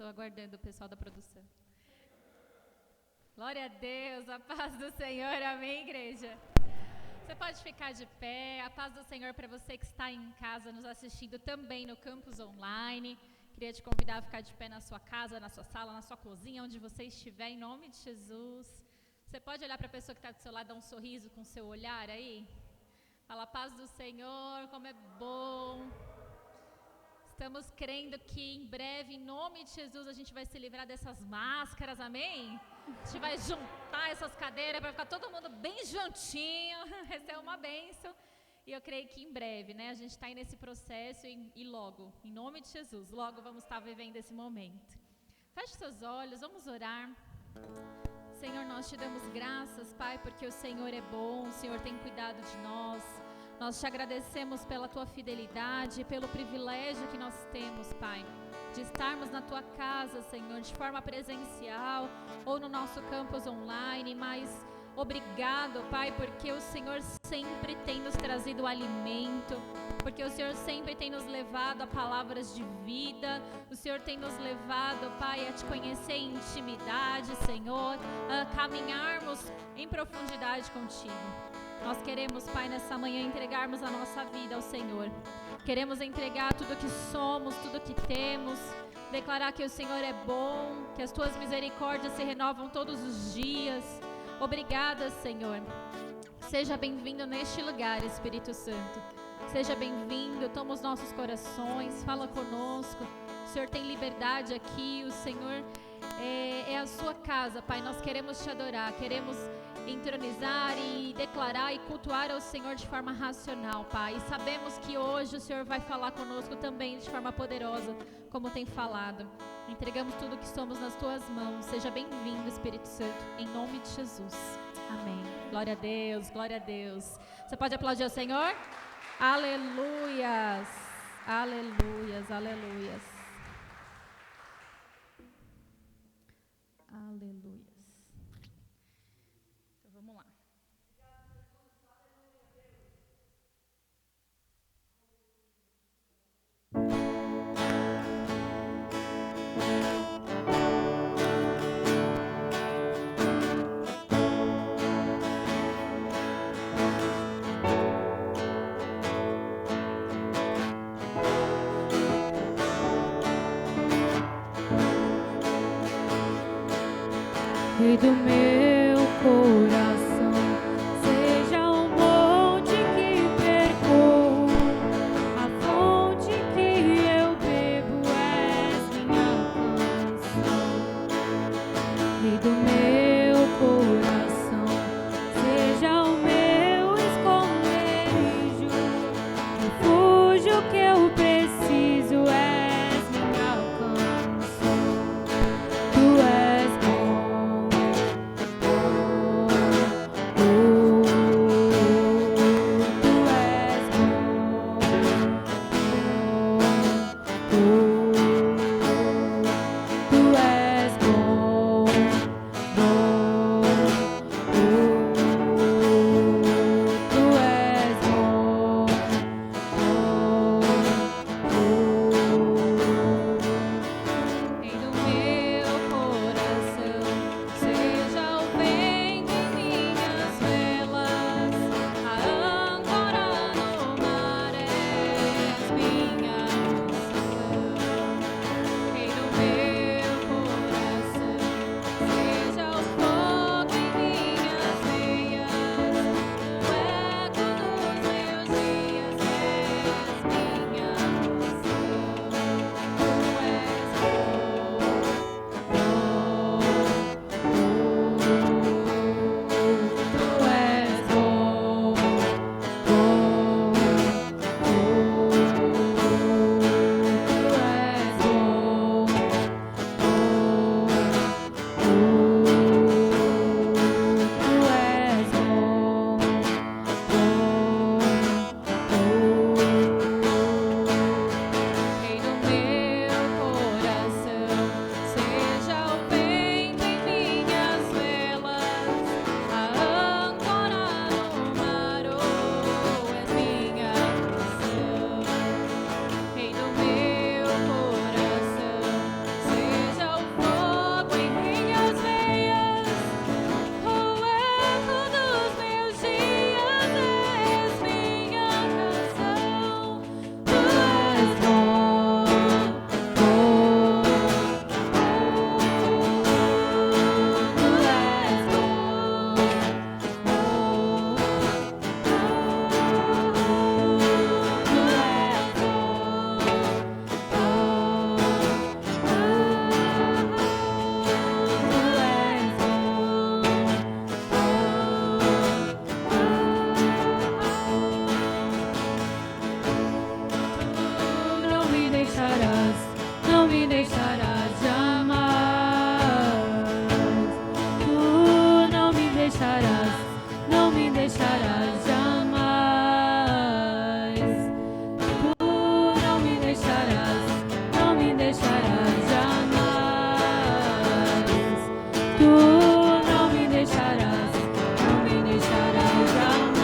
Estou aguardando o pessoal da produção. Glória a Deus, a paz do Senhor, amém, igreja? Você pode ficar de pé, a paz do Senhor para você que está em casa nos assistindo também no campus online. Queria te convidar a ficar de pé na sua casa, na sua sala, na sua cozinha, onde você estiver, em nome de Jesus. Você pode olhar para a pessoa que está do seu lado, dar um sorriso com o seu olhar aí? Fala, paz do Senhor, como é bom. Estamos crendo que em breve, em nome de Jesus, a gente vai se livrar dessas máscaras, amém? A gente vai juntar essas cadeiras para ficar todo mundo bem juntinho. Essa é uma bênção. E eu creio que em breve, né? A gente está aí nesse processo e logo, em nome de Jesus, logo vamos estar vivendo esse momento. Feche seus olhos, vamos orar. Senhor, nós te damos graças, Pai, porque o Senhor é bom, o Senhor tem cuidado de nós. Nós te agradecemos pela tua fidelidade, pelo privilégio que nós temos, Pai, de estarmos na tua casa, Senhor, de forma presencial ou no nosso campus online, mas obrigado, Pai, porque o Senhor sempre tem nos trazido alimento, porque o Senhor sempre tem nos levado a palavras de vida, o Senhor tem nos levado, Pai, a te conhecer em intimidade, Senhor, a caminharmos em profundidade contigo. Nós queremos, Pai, nessa manhã entregarmos a nossa vida ao Senhor. Queremos entregar tudo que somos, tudo que temos, declarar que o Senhor é bom, que as tuas misericórdias se renovam todos os dias. Obrigada, Senhor. Seja bem-vindo neste lugar, Espírito Santo. Seja bem-vindo, toma os nossos corações, fala conosco. O Senhor tem liberdade aqui, o Senhor é a sua casa, Pai. Nós queremos te adorar, queremos entronizar e declarar e cultuar ao Senhor de forma racional, Pai. E sabemos que hoje o Senhor vai falar conosco também de forma poderosa, como tem falado. Entregamos tudo que somos nas tuas mãos. Seja bem-vindo, Espírito Santo, em nome de Jesus. Amém. Glória a Deus, glória a Deus. Você pode aplaudir ao Senhor? Aleluias, aleluias, aleluias. Aleluias. Então vamos lá. E do meu coração seja o monte que percorro, a fonte que eu bebo és minha canção. E do meu coração seja o meu esconderijo, refúgio que eu preciso és minha canção. Tu és bom. deixarás, não me deixarás jamais. Tu não me deixarás, não me deixarás jamais. Tu não me deixarás, não me deixarás jamais. Tu não me deixarás, não me deixarás jamais.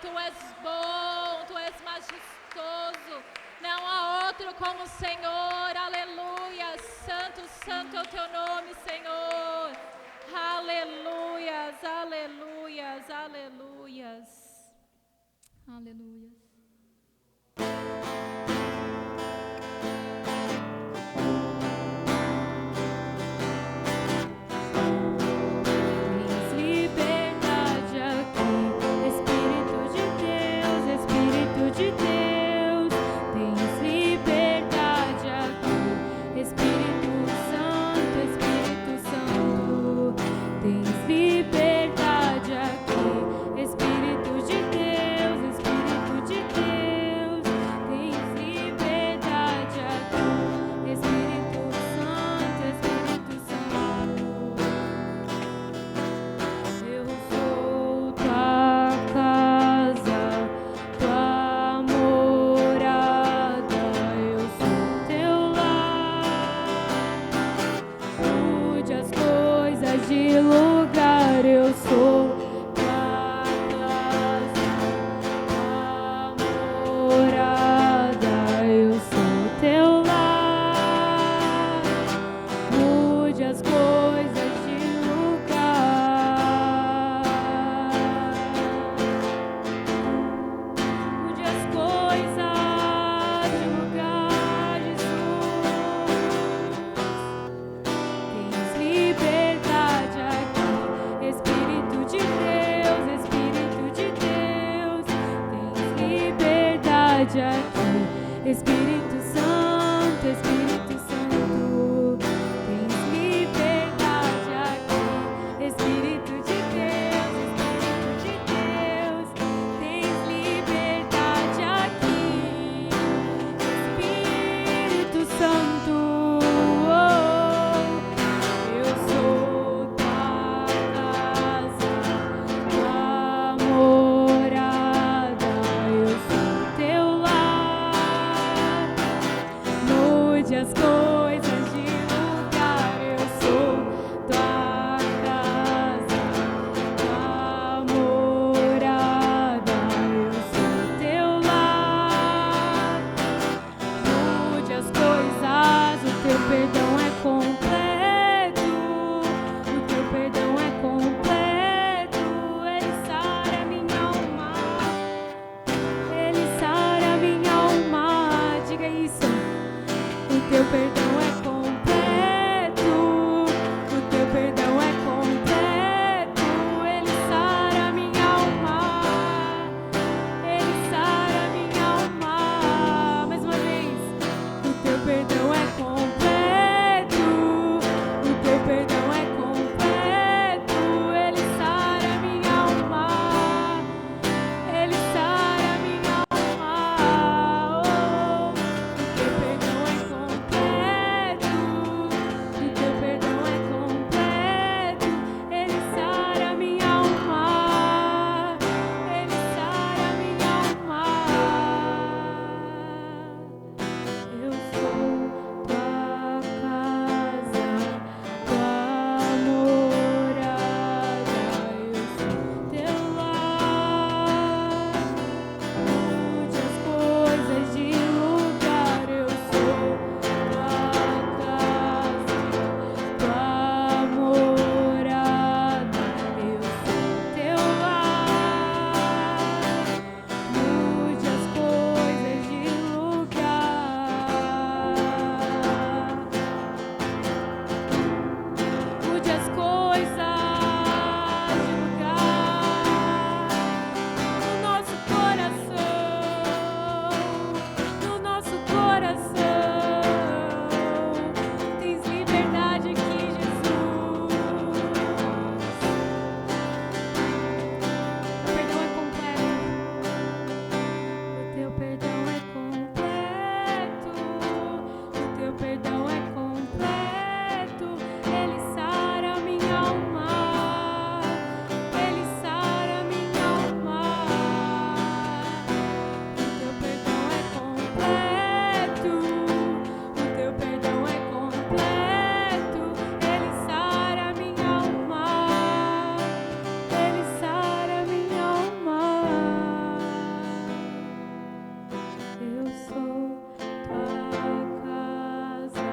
Tu és bom, tu és como o Senhor, aleluia. Santo, santo é o teu nome, Senhor. Aleluias, aleluias, aleluias. Aleluias. Liberdade aqui, Espírito de Deus, Espírito de liberdade aqui. Espírito Santo, Espírito Santo, tens liberdade aqui. Espírito de Deus, tens liberdade aqui. Espírito Santo, eu sou tua casa, tua morada, eu sou teu lar. Mude as coisas de lugar, eu sou tua casa, tua morada, eu sou teu lar. Mude as coisas, o teu perdão é completo, o teu perdão é completo. Ele sara minha alma, ele sara minha alma. Diga isso. O teu perdão é completo, o teu perdão é completo. Ele sara minha alma, ele sara minha alma. Mais uma vez. O teu perdão é completo, o teu perdão é completo. Ele sara minha alma, ele sara minha alma. Oh, o teu perdão é completo, o teu perdão é completo. Ele sara minha alma, ele sara minha alma. Eu sou tua casa, tua morada, eu sou teu lar. Mude as coisas de lugar, eu sou tua casa, tua morada, eu sou teu lar. Mude as coisas de lugar. Mude as coisas de lugar. No nosso coração, no nosso coração. Tens liberdade aqui, Jesus. O perdão é completo. O teu perdão é completo, o teu perdão é completo. Ele sara minha alma, ele sara minha alma. O teu perdão é completo, o teu perdão é completo. Ele sara minha alma, ele sara minha alma. Eu sou tua casa,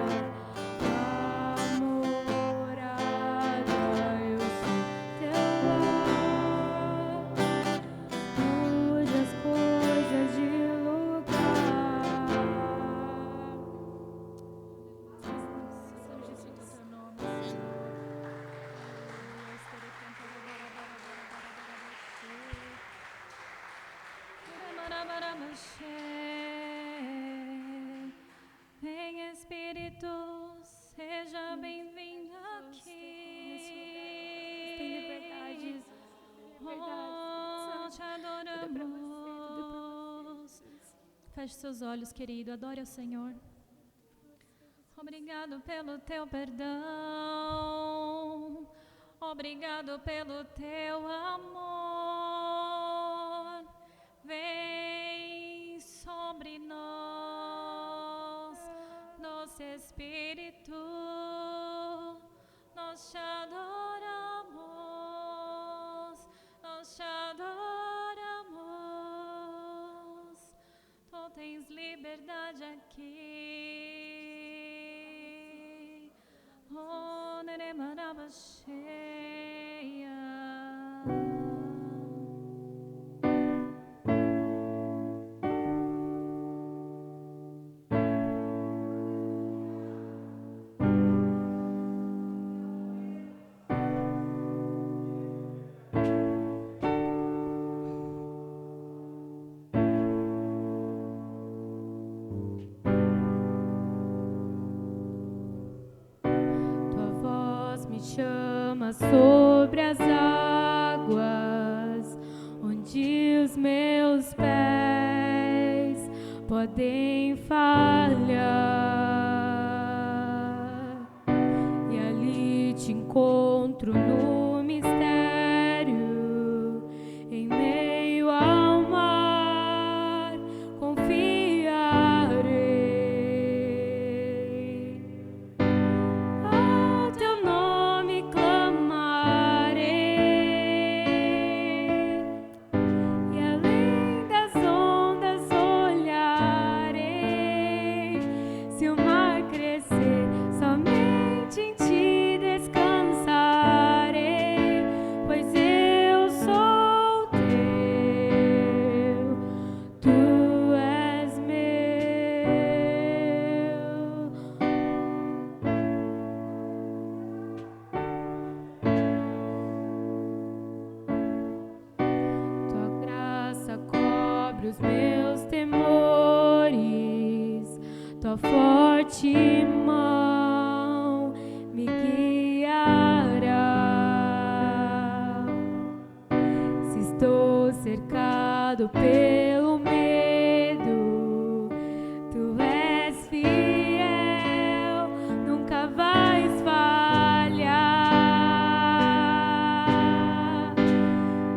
tua morada, eu sou teu lar. Mude as coisas de lugar. Santíssimo teu nome, Senhor. Vem, Espírito, seja bem-vindo aqui. Tem liberdade, Oh, te adoramos. Feche seus olhos, querido. Adore ao Senhor. Obrigado pelo teu perdão. Obrigado pelo teu amor. Vem sobre nós, doce Espírito. Nós te adoramos. Nós te adoramos. Tu tens liberdade aqui. Oh, Neremaraba cheia. clama sobre as águas, onde os meus pés podem falhar. E ali te encontro no mistério, em meio ao mar, confiarei. Ao teu nome clamarei, e além das ondas olharei. Se o mar crescer, somente em ti descansarei, pois eu sou teu, tu és meu. Tua graça cobre os meus temores, tua forte mão me guiará. Se estou cercado pelo medo, tu és fiel, nunca vais falhar.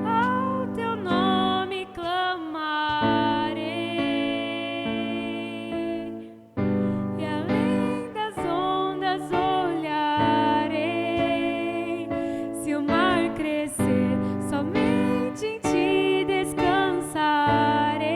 Ao teu nome clamarei, e além das ondas olharei. Se o mar crescer, somente em ti descansarei,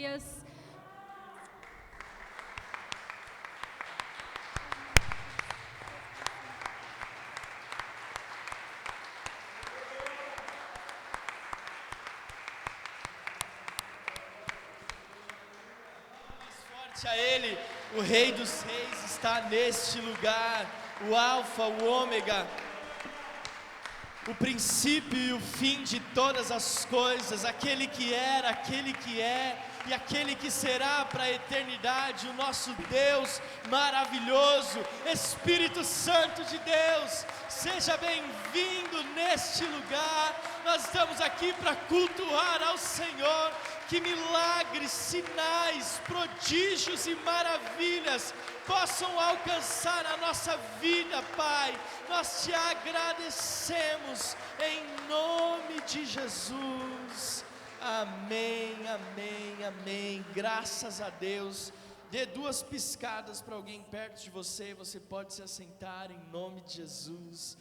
Aleluias. A Ele, o Rei dos Reis está neste lugar, o Alfa, o Ômega, o princípio e o fim de todas as coisas, aquele que era, aquele que é e aquele que será para a eternidade, o nosso Deus maravilhoso, Espírito Santo de Deus, seja bem-vindo neste lugar. Nós estamos aqui para cultuar ao Senhor. Que milagres, sinais, prodígios e maravilhas possam alcançar a nossa vida, Pai. Nós te agradecemos em nome de Jesus. Amém, amém, amém. Graças a Deus. Dê 2 piscadas para alguém perto de você. Você pode se assentar em nome de Jesus.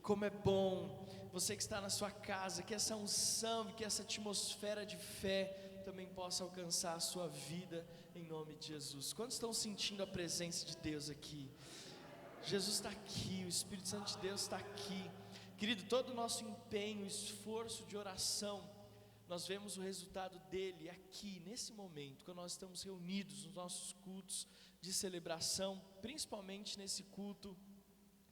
Como é bom você que está na sua casa, que essa unção, que essa atmosfera de fé também possa alcançar a sua vida em nome de Jesus. Quantos estão sentindo a presença de Deus aqui? Jesus está aqui, o Espírito Santo de Deus está aqui. Querido, todo o nosso empenho, esforço de oração, nós vemos o resultado dele aqui, nesse momento, quando nós estamos reunidos nos nossos cultos de celebração, principalmente nesse culto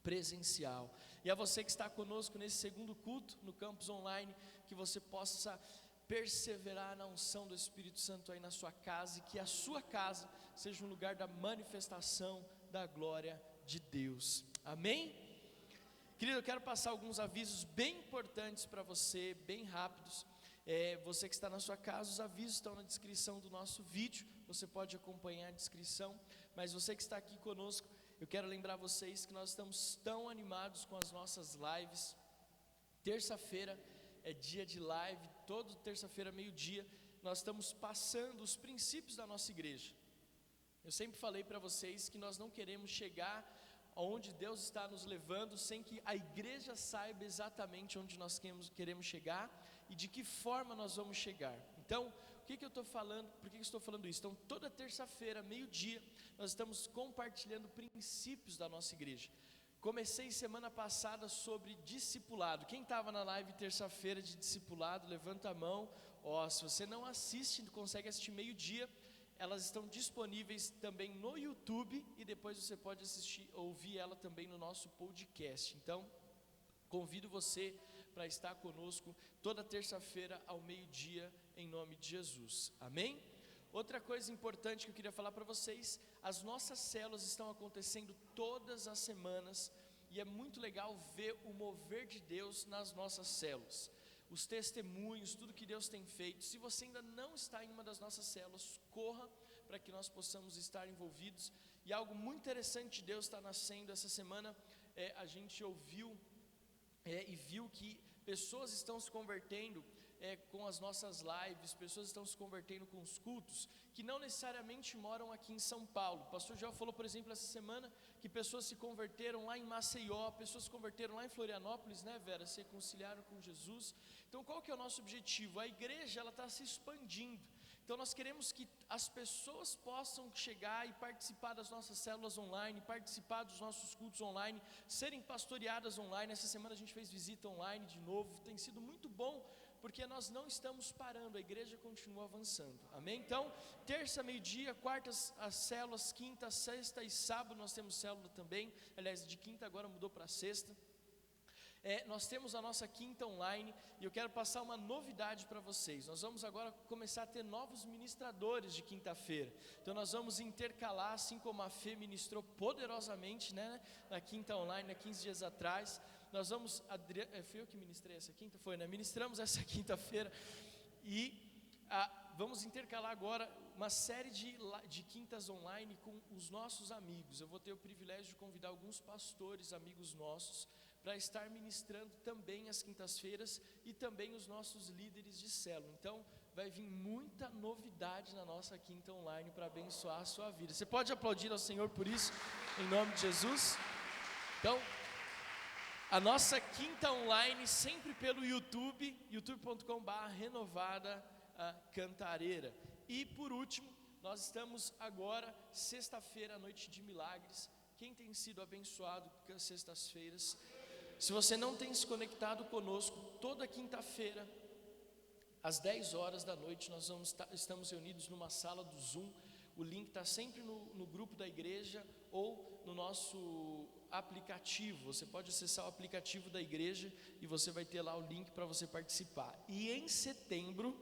presencial. E a você que está conosco nesse segundo culto, no campus online, que você possa perseverar na unção do Espírito Santo aí na sua casa, e que a sua casa seja um lugar da manifestação da glória de Deus. Amém? Querido, eu quero passar alguns avisos bem importantes para você, bem rápidos. Você que está na sua casa, os avisos estão na descrição do nosso vídeo, você pode acompanhar a descrição, mas você que está aqui conosco, eu quero lembrar vocês que nós estamos tão animados com as nossas lives. Terça-feira é dia de live, toda terça-feira, meio-dia, nós estamos passando os princípios da nossa igreja. Eu sempre falei para vocês que nós não queremos chegar aonde Deus está nos levando, sem que a igreja saiba exatamente onde nós queremos chegar e de que forma nós vamos chegar. Então, o que eu estou falando, por que eu estou falando isso? Então, toda terça-feira, meio-dia, nós estamos compartilhando princípios da nossa igreja. Comecei semana passada sobre discipulado. Quem estava na live terça-feira de discipulado, levanta a mão. Se você não assiste, consegue assistir meio-dia, elas estão disponíveis também no YouTube, e depois você pode ouvir ela também no nosso podcast. Então, convido você para estar conosco toda terça-feira ao meio-dia, em nome de Jesus. Amém? Outra coisa importante que eu queria falar para vocês, as nossas células estão acontecendo todas as semanas, e é muito legal ver o mover de Deus nas nossas células, os testemunhos, tudo que Deus tem feito. Se você ainda não está em uma das nossas células, corra para que nós possamos estar envolvidos. E algo muito interessante de Deus está nascendo essa semana. A gente ouviu e viu que pessoas estão se convertendo com as nossas lives, pessoas estão se convertendo com os cultos, que não necessariamente moram aqui em São Paulo. O pastor João falou, por exemplo, essa semana, que pessoas se converteram lá em Maceió, pessoas se converteram lá em Florianópolis, né, Vera, se reconciliaram com Jesus. Então, qual que é o nosso objetivo? A igreja, ela está se expandindo. Então nós queremos que as pessoas possam chegar e participar das nossas células online, participar dos nossos cultos online, serem pastoreadas online. Essa semana a gente fez visita online de novo, tem sido muito bom, porque nós não estamos parando, a igreja continua avançando, amém? Então, terça, meio-dia, quartas as células, quinta, sexta e sábado nós temos célula também. Aliás, de quinta agora mudou para sexta. Nós temos a nossa quinta online, e eu quero passar uma novidade para vocês. Nós vamos agora começar a ter novos ministradores de quinta-feira. Então nós vamos intercalar, assim como a Fê ministrou poderosamente, né, na quinta online, há 15 dias atrás. Nós vamos, foi eu que ministrei essa quinta? Foi, né? Ministramos essa quinta-feira, e vamos intercalar agora uma série de quintas online com os nossos amigos. Eu vou ter o privilégio de convidar alguns pastores, amigos nossos, para estar ministrando também às quintas-feiras, e também os nossos líderes de célula. Então, vai vir muita novidade na nossa quinta online para abençoar a sua vida. Você pode aplaudir ao Senhor por isso, em nome de Jesus? Então, a nossa quinta online, sempre pelo YouTube, youtube.com/renovada, a Cantareira. E por último, nós estamos agora, sexta-feira, noite de milagres. Quem tem sido abençoado com as sextas-feiras? Se você não tem se conectado conosco, toda quinta-feira, às 10 horas da noite, nós estamos reunidos numa sala do Zoom. O link está sempre no grupo da igreja ou no nosso aplicativo. Você pode acessar o aplicativo da igreja e você vai ter lá o link para você participar. E em setembro,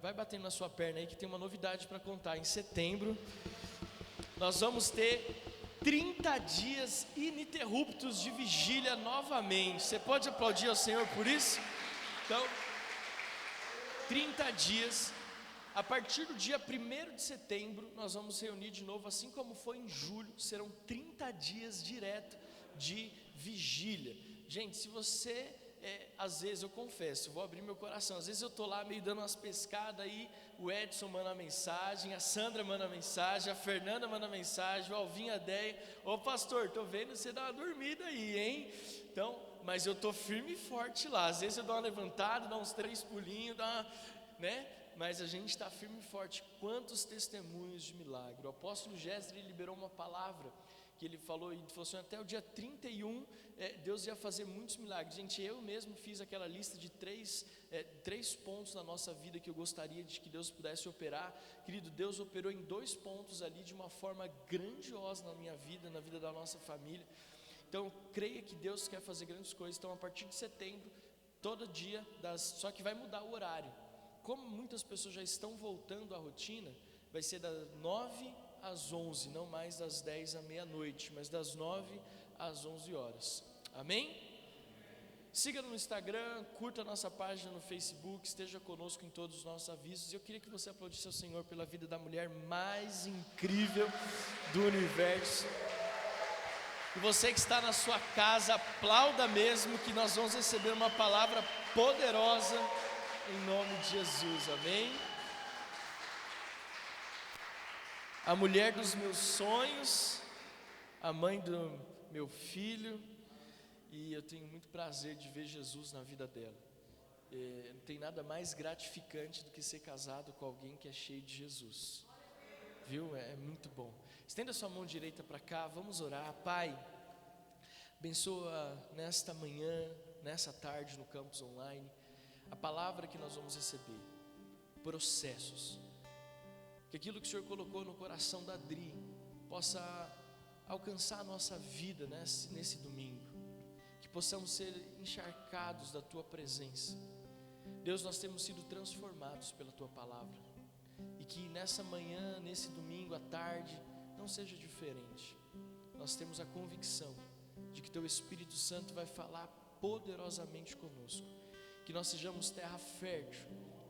vai batendo na sua perna aí que tem uma novidade para contar. Em setembro, nós vamos ter 30 dias ininterruptos de vigília novamente. Você pode aplaudir ao Senhor por isso? Então, 30 dias, a partir do dia 1º de setembro, nós vamos reunir de novo, assim como foi em julho, serão 30 dias direto de vigília. Gente, se você, às vezes eu confesso, vou abrir meu coração, às vezes eu estou lá meio dando umas pescadas aí, o Edson manda mensagem, a Sandra manda mensagem, a Fernanda manda mensagem, o Alvinho, a Deia, ô pastor, estou vendo você dar uma dormida aí, hein? Então, mas eu estou firme e forte lá, às vezes eu dou uma levantada, dou uns 3 pulinhos, né? Mas a gente está firme e forte. Quantos testemunhos de milagre. O apóstolo Gésler liberou uma palavra, que ele falou assim, até o dia 31, Deus ia fazer muitos milagres. Gente, eu mesmo fiz aquela lista de três pontos na nossa vida que eu gostaria de que Deus pudesse operar. Querido, Deus operou em 2 pontos ali de uma forma grandiosa na minha vida, na vida da nossa família. Então, creia que Deus quer fazer grandes coisas. Então, a partir de setembro, todo dia, só que vai mudar o horário. Como muitas pessoas já estão voltando à rotina, vai ser das 9 às 11, não mais das 10 à meia-noite, mas das 9 às 11 horas. Amém? Siga no Instagram, curta a nossa página no Facebook, esteja conosco em todos os nossos avisos. Eu queria que você aplaudisse ao Senhor pela vida da mulher mais incrível do universo. E você que está na sua casa, aplauda mesmo, que nós vamos receber uma palavra poderosa em nome de Jesus, amém? A mulher dos meus sonhos, a mãe do meu filho, e eu tenho muito prazer de ver Jesus na vida dela. Não tem nada mais gratificante do que ser casado com alguém que é cheio de Jesus, viu? É muito bom. Estenda sua mão direita para cá, vamos orar. Pai, abençoa nesta manhã, nessa tarde no campus online, a palavra que nós vamos receber, processos, que aquilo que o Senhor colocou no coração da Adri possa alcançar a nossa vida nesse domingo, que possamos ser encharcados da Tua presença. Deus, nós temos sido transformados pela Tua palavra, e que nessa manhã, nesse domingo à tarde, não seja diferente. Nós temos a convicção de que Teu Espírito Santo vai falar poderosamente conosco, que nós sejamos terra fértil,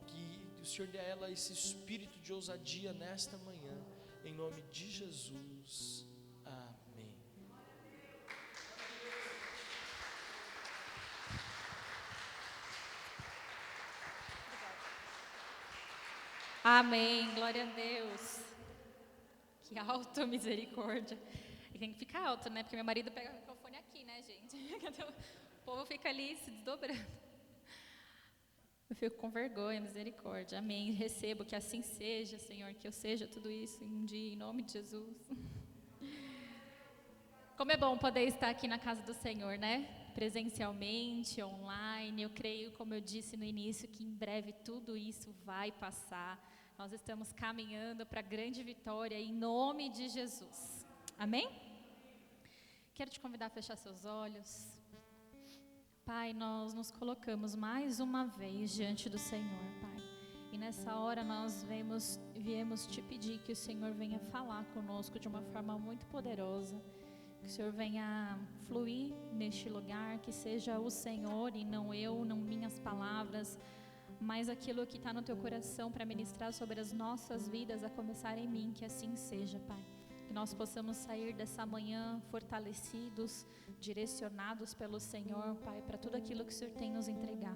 que o Senhor dê a ela esse espírito de ousadia nesta manhã, em nome de Jesus, amém. Amém, glória a Deus. Que alto, misericórdia. E tem que ficar alto, né? Porque meu marido pega o microfone aqui, né, gente? O povo fica ali se desdobrando. Eu fico com vergonha, misericórdia. Amém. Recebo que assim seja, Senhor, que eu seja tudo isso em um dia, em nome de Jesus. Como é bom poder estar aqui na casa do Senhor, né? Presencialmente, online. Eu creio, como eu disse no início, que em breve tudo isso vai passar. Nós estamos caminhando para a grande vitória em nome de Jesus. Amém? Quero te convidar a fechar seus olhos. Pai, nós nos colocamos mais uma vez diante do Senhor, Pai. E nessa hora nós viemos te pedir que o Senhor venha falar conosco de uma forma muito poderosa. Que o Senhor venha fluir neste lugar, que seja o Senhor e não eu, não minhas palavras, mas aquilo que está no teu coração para ministrar sobre as nossas vidas, a começar em mim, que assim seja, Pai. Que nós possamos sair dessa manhã fortalecidos, direcionados pelo Senhor, Pai, para tudo aquilo que o Senhor tem nos entregar.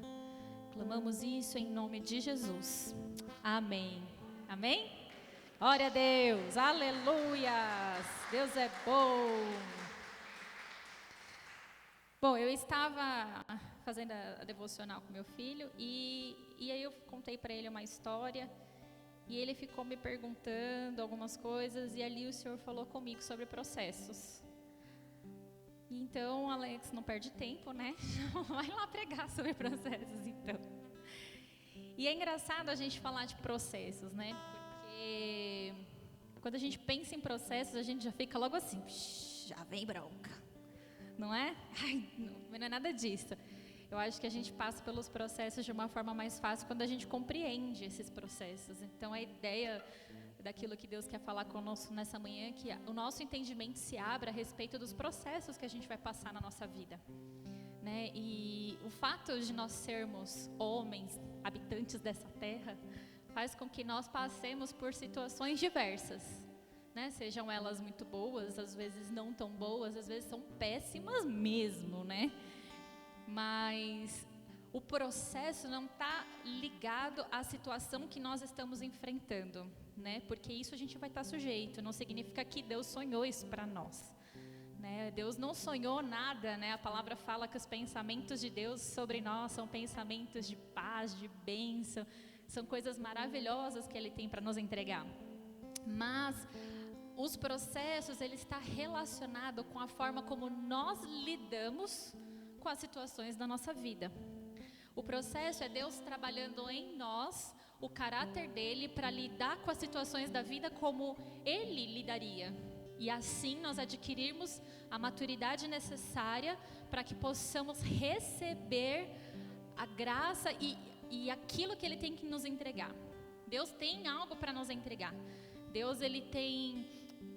Clamamos isso em nome de Jesus. Amém. Amém? Glória a Deus. Aleluias. Deus é bom. Bom, eu estava fazendo a devocional com meu filho e aí eu contei para ele uma história e ele ficou me perguntando algumas coisas e ali o Senhor falou comigo sobre processos. Então, Alex, não perde tempo, né? Vai lá pregar sobre processos, então. E é engraçado a gente falar de processos, né? Porque quando a gente pensa em processos, a gente já fica logo assim, já vem bronca, não é? Ai, não é nada disso. Eu acho que a gente passa pelos processos de uma forma mais fácil quando a gente compreende esses processos. Então, a ideia daquilo que Deus quer falar conosco nessa manhã é que o nosso entendimento se abra a respeito dos processos que a gente vai passar na nossa vida, né? E o fato de nós sermos homens, habitantes dessa terra, faz com que nós passemos por situações diversas, né? Sejam elas muito boas, às vezes não tão boas, às vezes são péssimas mesmo, né? Mas o processo não está ligado à situação que nós estamos enfrentando, né? Porque isso a gente vai estar sujeito, não significa que Deus sonhou isso para nós, né? Deus não sonhou nada, né? A palavra fala que os pensamentos de Deus sobre nós são pensamentos de paz, de bênção, são coisas maravilhosas que Ele tem para nos entregar. Mas os processos, ele está relacionado com a forma como nós lidamos com as situações da nossa vida. O processo é Deus trabalhando em nós o caráter dele para lidar com as situações da vida como ele lidaria. E assim nós adquirirmos a maturidade necessária para que possamos receber a graça e aquilo que ele tem que nos entregar. Deus tem algo para nos entregar. Deus, ele tem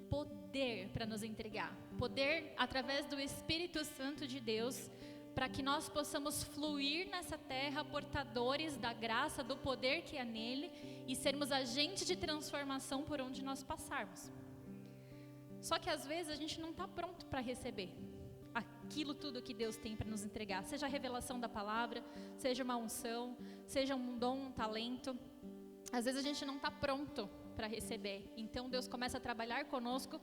poder para nos entregar. Poder através do Espírito Santo de Deus, para que nós possamos fluir nessa terra portadores da graça, do poder que é nele e sermos agentes de transformação por onde nós passarmos. Só que às vezes a gente não está pronto para receber aquilo tudo que Deus tem para nos entregar, seja a revelação da palavra, seja uma unção, seja um dom, um talento. Às vezes a gente não está pronto para receber, então Deus começa a trabalhar conosco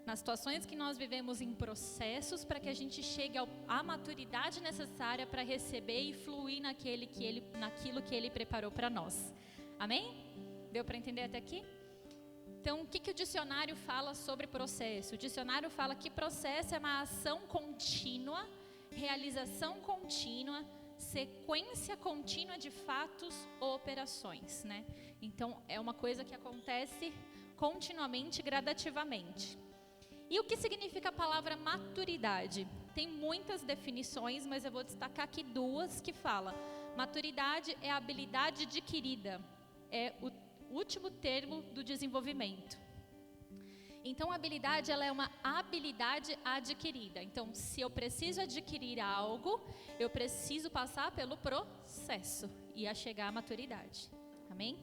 nas situações que nós vivemos em processos para que a gente chegue à maturidade necessária para receber e fluir naquilo que Ele preparou para nós. Amém? Deu para entender até aqui? Então, o que o dicionário fala sobre processo? O dicionário fala que processo é uma ação contínua, realização contínua, sequência contínua de fatos ou operações, né? Então, é uma coisa que acontece continuamente, gradativamente. E o que significa a palavra maturidade? Tem muitas definições, mas eu vou destacar aqui duas que falam. Maturidade é a habilidade adquirida, é o último termo do desenvolvimento. Então, a habilidade, ela é uma habilidade adquirida. Então, se eu preciso adquirir algo, eu preciso passar pelo processo e a chegar à maturidade. Amém?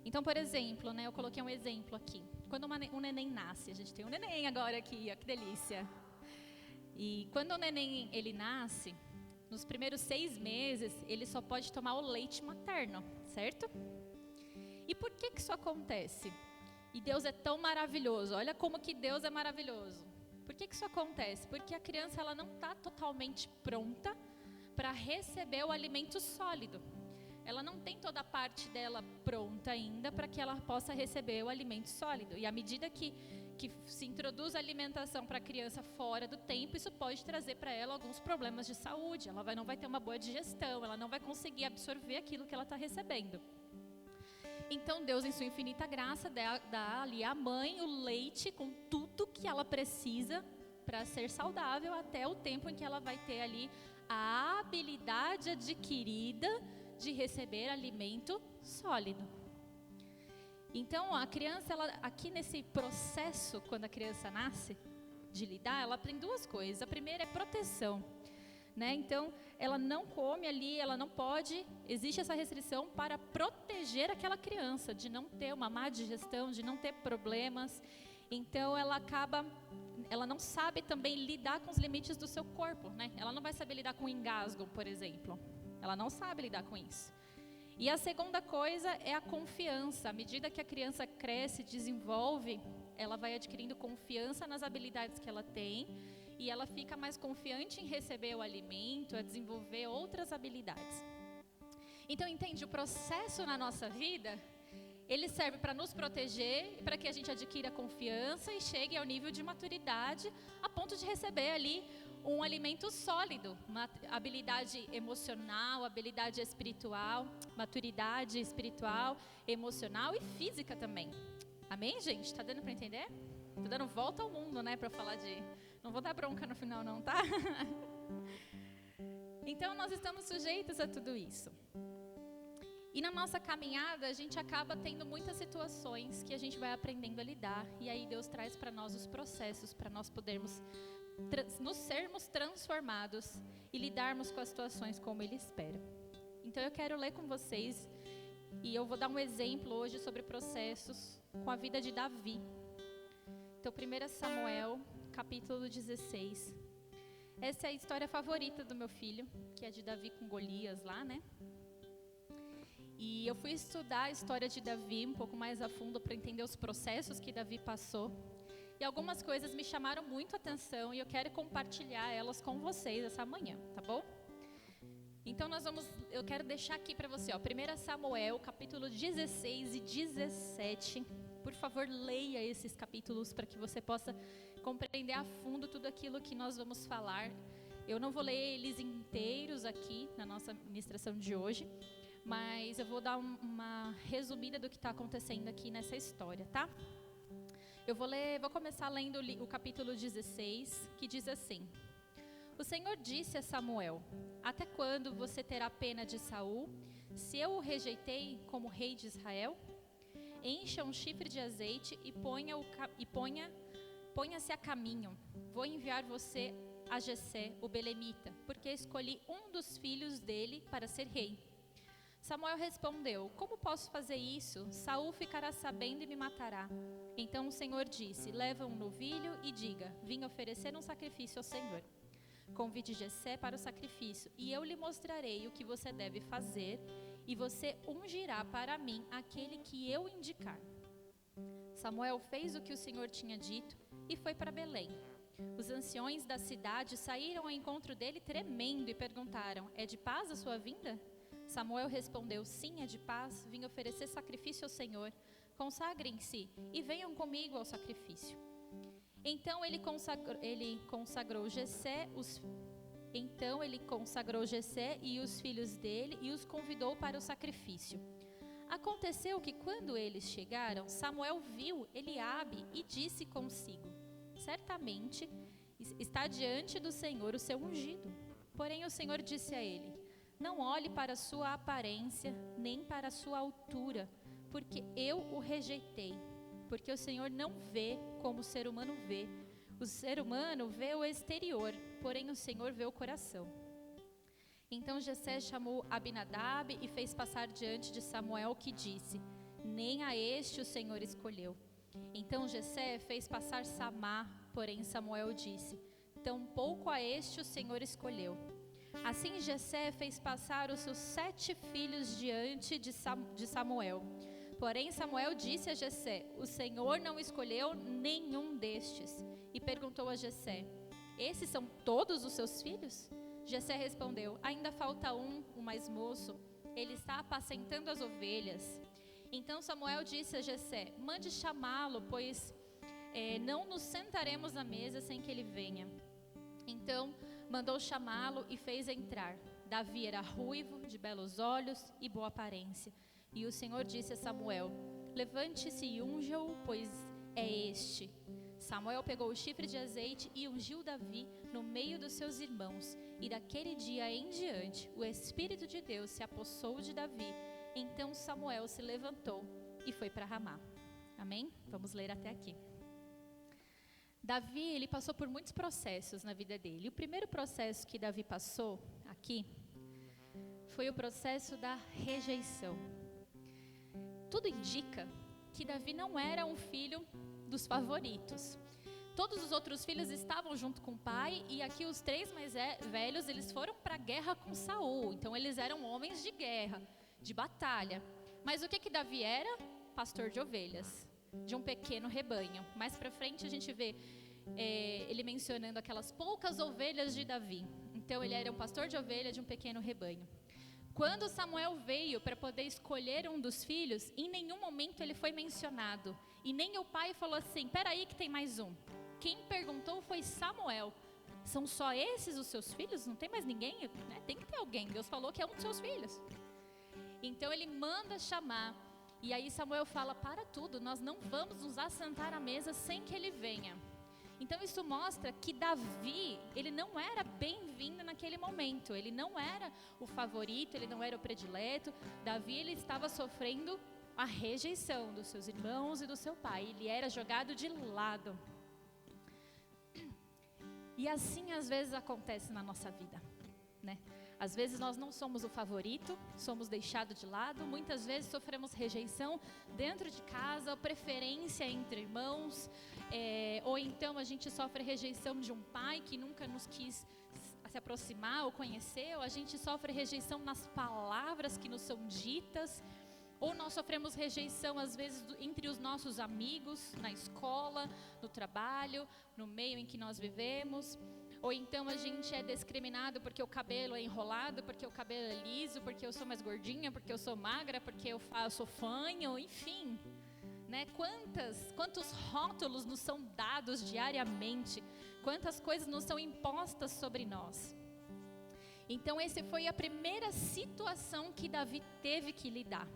Então, por exemplo, né, eu coloquei um exemplo aqui. Quando um neném nasce, a gente tem um neném agora aqui, ó, que delícia. E quando o neném ele nasce, nos primeiros 6 meses, ele só pode tomar o leite materno, certo? E por que isso acontece? E Deus é tão maravilhoso, olha como que Deus é maravilhoso. Por que isso acontece? Porque a criança ela não está totalmente pronta para receber o alimento sólido. Ela não tem toda a parte dela pronta ainda para que ela possa receber o alimento sólido. E à medida que se introduz a alimentação para a criança fora do tempo, isso pode trazer para ela alguns problemas de saúde. Ela não vai ter uma boa digestão, ela não vai conseguir absorver aquilo que ela está recebendo. Então Deus, em sua infinita graça, dá ali à mãe o leite com tudo que ela precisa para ser saudável até o tempo em que ela vai ter ali a habilidade adquirida de receber alimento sólido. Então, a criança, ela, aqui nesse processo, quando a criança nasce, de lidar, ela tem 2 coisas. A primeira é proteção, né? Então, ela não come ali, ela não pode, existe essa restrição para proteger aquela criança, de não ter uma má digestão, de não ter problemas. Então, ela não sabe também lidar com os limites do seu corpo, né? Ela não vai saber lidar com engasgo, por exemplo. Ela não sabe lidar com isso. E a segunda coisa é a confiança. À medida que a criança cresce, desenvolve, ela vai adquirindo confiança nas habilidades que ela tem e ela fica mais confiante em receber o alimento, a desenvolver outras habilidades. Então, entende, o processo na nossa vida, ele serve para nos proteger, para que a gente adquira confiança e chegue ao nível de maturidade, a ponto de receber ali um alimento sólido, uma habilidade emocional, habilidade espiritual, maturidade espiritual, emocional e física também. Amém, gente? Tá dando para entender? Tô dando volta ao mundo, né, para falar de... Não vou dar bronca no final não, tá? Então, nós estamos sujeitos a tudo isso. E na nossa caminhada, a gente acaba tendo muitas situações que a gente vai aprendendo a lidar. E aí Deus traz para nós os processos, para nós podermos nos sermos transformados e lidarmos com as situações como Ele espera. Então eu quero ler com vocês, e eu vou dar um exemplo hoje sobre processos com a vida de Davi. Então 1 Samuel, capítulo 16. Essa é a história favorita do meu filho, que é de Davi com Golias lá, né? E eu fui estudar a história de Davi um pouco mais a fundo para entender os processos que Davi passou. E algumas coisas me chamaram muito a atenção e eu quero compartilhar elas com vocês essa manhã, tá bom? Então eu quero deixar aqui para você, ó, 1 Samuel, capítulo 16 e 17. Por favor, leia esses capítulos para que você possa compreender a fundo tudo aquilo que nós vamos falar. Eu não vou ler eles inteiros aqui na nossa ministração de hoje, mas eu vou dar uma resumida do que está acontecendo aqui nessa história, tá? Eu vou começar lendo o capítulo 16, que diz assim: O Senhor disse a Samuel: Até quando você terá pena de Saul, se eu o rejeitei como rei de Israel? Encha um chifre de azeite e ponha-se a caminho. Vou enviar você a Jessé, o belemita, porque escolhi um dos filhos dele para ser rei. Samuel respondeu: Como posso fazer isso? Saul ficará sabendo e me matará. Então o Senhor disse: Leva um novilho e diga: Vim oferecer um sacrifício ao Senhor. Convide Jessé para o sacrifício, e eu lhe mostrarei o que você deve fazer, e você ungirá para mim aquele que eu indicar. Samuel fez o que o Senhor tinha dito e foi para Belém. Os anciões da cidade saíram ao encontro dele tremendo e perguntaram: É de paz a sua vinda? Samuel respondeu: Sim, é de paz, vim oferecer sacrifício ao Senhor. Consagrem-se e venham comigo ao sacrifício. Então ele consagrou Jessé e os filhos dele e os convidou para o sacrifício. Aconteceu que quando eles chegaram, Samuel viu Eliabe e disse consigo: Certamente está diante do Senhor o seu ungido. Porém o Senhor disse a ele: Não olhe para a sua aparência, nem para a sua altura, porque eu o rejeitei. Porque o Senhor não vê como o ser humano vê. O ser humano vê o exterior, porém o Senhor vê o coração. Então Jessé chamou Abinadab e fez passar diante de Samuel, que disse: Nem a este o Senhor escolheu. Então Jessé fez passar Samá, porém Samuel disse: Tampouco a este o Senhor escolheu. Assim Jessé fez passar os seus 7 filhos diante de Samuel. Porém Samuel disse a Jessé: O Senhor não escolheu nenhum destes. E perguntou a Jessé: Esses são todos os seus filhos? Jessé respondeu: Ainda falta um, o mais moço. Ele está apacentando as ovelhas. Então Samuel disse a Jessé: Mande chamá-lo, pois não nos sentaremos à mesa sem que ele venha. Então mandou chamá-lo e fez entrar. Davi era ruivo, de belos olhos e boa aparência. E o Senhor disse a Samuel: Levante-se e unja-o, pois é este. Samuel pegou o chifre de azeite e ungiu Davi no meio dos seus irmãos. E daquele dia em diante, o Espírito de Deus se apossou de Davi. Então Samuel se levantou e foi para Ramá. Amém? Vamos ler até aqui. Davi, ele passou por muitos processos na vida dele. O primeiro processo que Davi passou aqui foi o processo da rejeição. Tudo indica que Davi não era um filho dos favoritos. Todos os outros filhos estavam junto com o pai, e aqui os 3 mais velhos, eles foram para a guerra com Saul. Então eles eram homens de guerra, de batalha. Mas o que Davi era? Pastor de ovelhas, de um pequeno rebanho. Mais para frente a gente vê ele mencionando aquelas poucas ovelhas de Davi. Então ele era um pastor de ovelha de um pequeno rebanho. Quando Samuel veio para poder escolher um dos filhos, em nenhum momento ele foi mencionado. E nem o pai falou assim, peraí que tem mais um. Quem perguntou foi Samuel. São só esses os seus filhos? Não tem mais ninguém? Né? Tem que ter alguém. Deus falou que é um dos seus filhos. Então ele manda chamar. E aí Samuel fala, para tudo, nós não vamos nos assentar à mesa sem que ele venha. Então isso mostra que Davi, ele não era bem-vindo naquele momento. Ele não era o favorito, ele não era o predileto. Davi, ele estava sofrendo a rejeição dos seus irmãos e do seu pai. Ele era jogado de lado. E assim às vezes acontece na nossa vida, né? Às vezes nós não somos o favorito, somos deixados de lado. Muitas vezes sofremos rejeição dentro de casa, preferência entre irmãos. Ou então a gente sofre rejeição de um pai que nunca nos quis se aproximar ou conhecer. Ou a gente sofre rejeição nas palavras que nos são ditas. Ou nós sofremos rejeição às vezes entre os nossos amigos, na escola, no trabalho, no meio em que nós vivemos. Ou então a gente é discriminado porque o cabelo é enrolado, porque o cabelo é liso, porque eu sou mais gordinha, porque eu sou magra, porque eu sou fanho, enfim. Né? Quantos rótulos nos são dados diariamente, quantas coisas nos são impostas sobre nós. Então essa foi a primeira situação que Davi teve que lidar.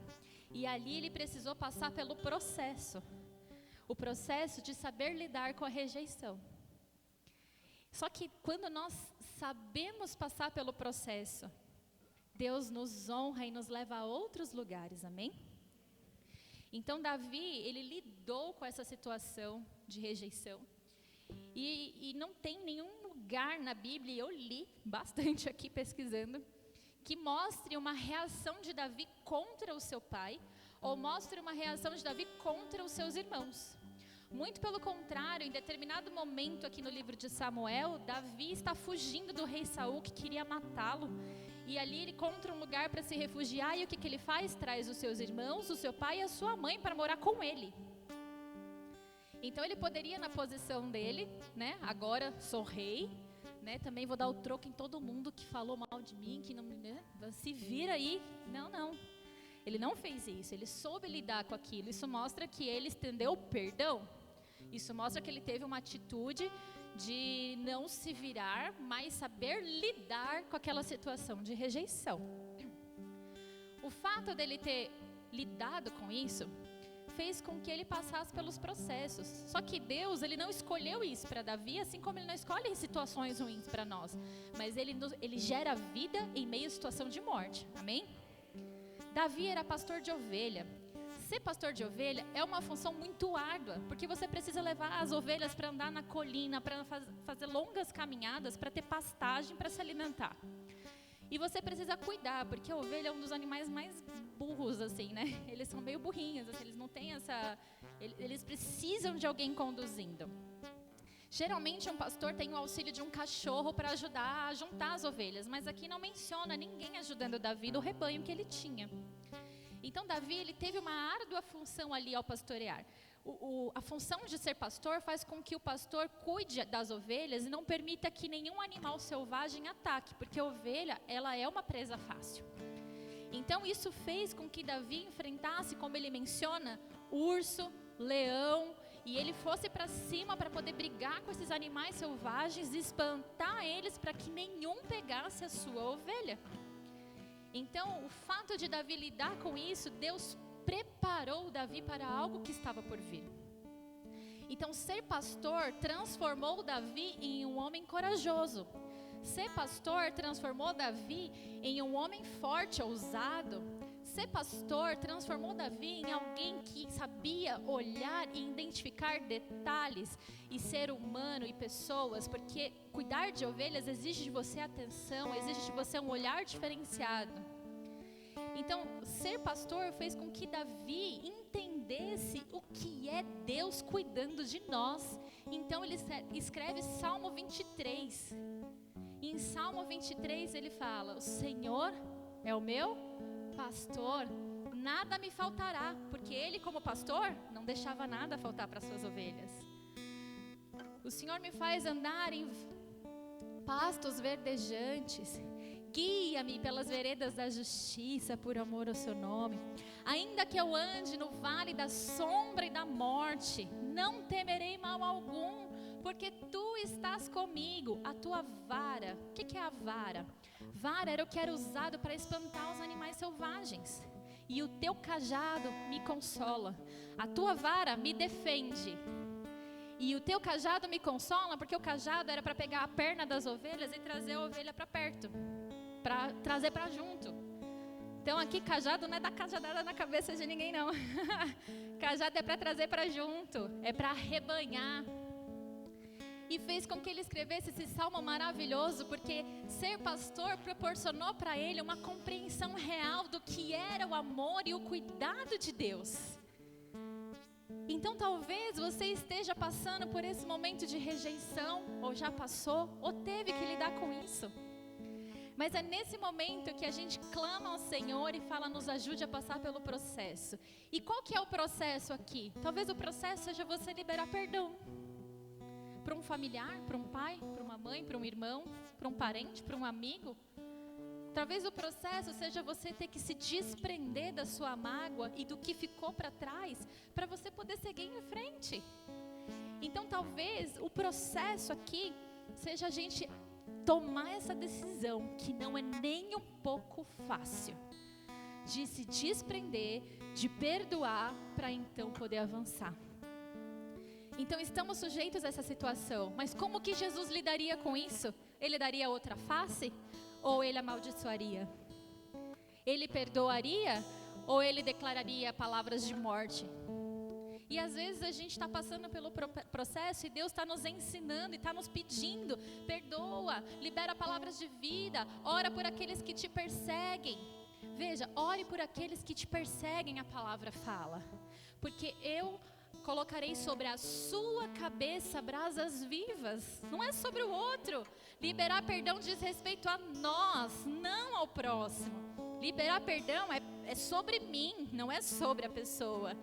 E ali ele precisou passar pelo processo. O processo de saber lidar com a rejeição. Só que quando nós sabemos passar pelo processo, Deus nos honra e nos leva a outros lugares, amém? Então Davi, ele lidou com essa situação de rejeição. E não tem nenhum lugar na Bíblia, eu li bastante aqui pesquisando, que mostre uma reação de Davi contra o seu pai, ou mostre uma reação de Davi contra os seus irmãos. Muito pelo contrário, em determinado momento aqui no livro de Samuel, Davi está fugindo do rei Saul que queria matá-lo. E ali ele encontra um lugar para se refugiar e o que ele faz? Traz os seus irmãos, o seu pai e a sua mãe para morar com ele. Então ele poderia na posição dele, né? Agora sou rei, né? Também vou dar o troco em todo mundo que falou mal de mim, que não, né? Se vira aí. Não. Ele não fez isso, ele soube lidar com aquilo. Isso mostra que ele estendeu o perdão. Isso mostra que ele teve uma atitude de não se virar, mas saber lidar com aquela situação de rejeição. O fato dele ter lidado com isso fez com que ele passasse pelos processos. Só que Deus, ele não escolheu isso para Davi, assim como ele não escolhe situações ruins para nós. Mas ele gera vida em meio à situação de morte. Amém? Davi era pastor de ovelha. Ser pastor de ovelha é uma função muito árdua, porque você precisa levar as ovelhas para andar na colina, para fazer longas caminhadas, para ter pastagem, para se alimentar. E você precisa cuidar, porque a ovelha é um dos animais mais burros, assim, né? Eles são meio burrinhos, assim, eles não têm eles precisam de alguém conduzindo. Geralmente um pastor tem o auxílio de um cachorro para ajudar a juntar as ovelhas, mas aqui não menciona ninguém ajudando Davi do rebanho que ele tinha. Então Davi, ele teve uma árdua função ali ao pastorear. A função de ser pastor faz com que o pastor cuide das ovelhas e não permita que nenhum animal selvagem ataque, porque a ovelha, ela é uma presa fácil. Então isso fez com que Davi enfrentasse, como ele menciona, urso, leão, e ele fosse para cima para poder brigar com esses animais selvagens e espantar eles para que nenhum pegasse a sua ovelha. Então, o fato de Davi lidar com isso, Deus preparou Davi para algo que estava por vir. Então, ser pastor transformou Davi em um homem corajoso. Ser pastor transformou Davi em um homem forte, ousado. Ser pastor transformou Davi em alguém que sabia olhar e identificar detalhes e ser humano e pessoas, porque cuidar de ovelhas exige de você atenção, exige de você um olhar diferenciado. Então, ser pastor fez com que Davi entendesse o que é Deus cuidando de nós. Então, ele escreve Salmo 23. E em Salmo 23 ele fala: o Senhor é o meu pastor, nada me faltará, porque ele como pastor não deixava nada faltar para suas ovelhas. O Senhor me faz andar em pastos verdejantes. Guia-me pelas veredas da justiça, por amor ao seu nome. Ainda que eu ande no vale da sombra e da morte, não temerei mal algum, porque tu estás comigo. A tua vara, o que é a vara? Vara era o que era usado para espantar os animais selvagens. E o teu cajado me consola. A tua vara me defende. E o teu cajado me consola, porque o cajado era para pegar a perna das ovelhas e trazer a ovelha para perto, para trazer para junto. Então aqui cajado não é dar cajadada na cabeça de ninguém não. Cajado é para trazer para junto, é para arrebanhar. E fez com que ele escrevesse esse salmo maravilhoso, porque ser pastor proporcionou para ele uma compreensão real do que era o amor e o cuidado de Deus. Então talvez você esteja passando por esse momento de rejeição, ou já passou, ou teve que lidar com isso. Mas é nesse momento que a gente clama ao Senhor e fala, nos ajude a passar pelo processo. E qual que é o processo aqui? Talvez o processo seja você liberar perdão. Para um familiar, para um pai, para uma mãe, para um irmão, para um parente, para um amigo. Talvez o processo seja você ter que se desprender da sua mágoa e do que ficou para trás, para você poder seguir em frente. Então talvez o processo aqui seja a gente tomar essa decisão, que não é nem um pouco fácil, de se desprender, de perdoar, para então poder avançar. Então estamos sujeitos a essa situação, mas como que Jesus lidaria com isso? Ele daria outra face? Ou ele amaldiçoaria? Ele perdoaria? Ou ele declararia palavras de morte? E às vezes a gente está passando pelo processo e Deus está nos ensinando e está nos pedindo, perdoa, libera palavras de vida, ora por aqueles que te perseguem. Veja, ore por aqueles que te perseguem, a palavra fala. Porque eu colocarei sobre a sua cabeça brasas vivas. Não é sobre o outro. Liberar perdão diz respeito a nós, não ao próximo. Liberar perdão é sobre mim, não é sobre a pessoa.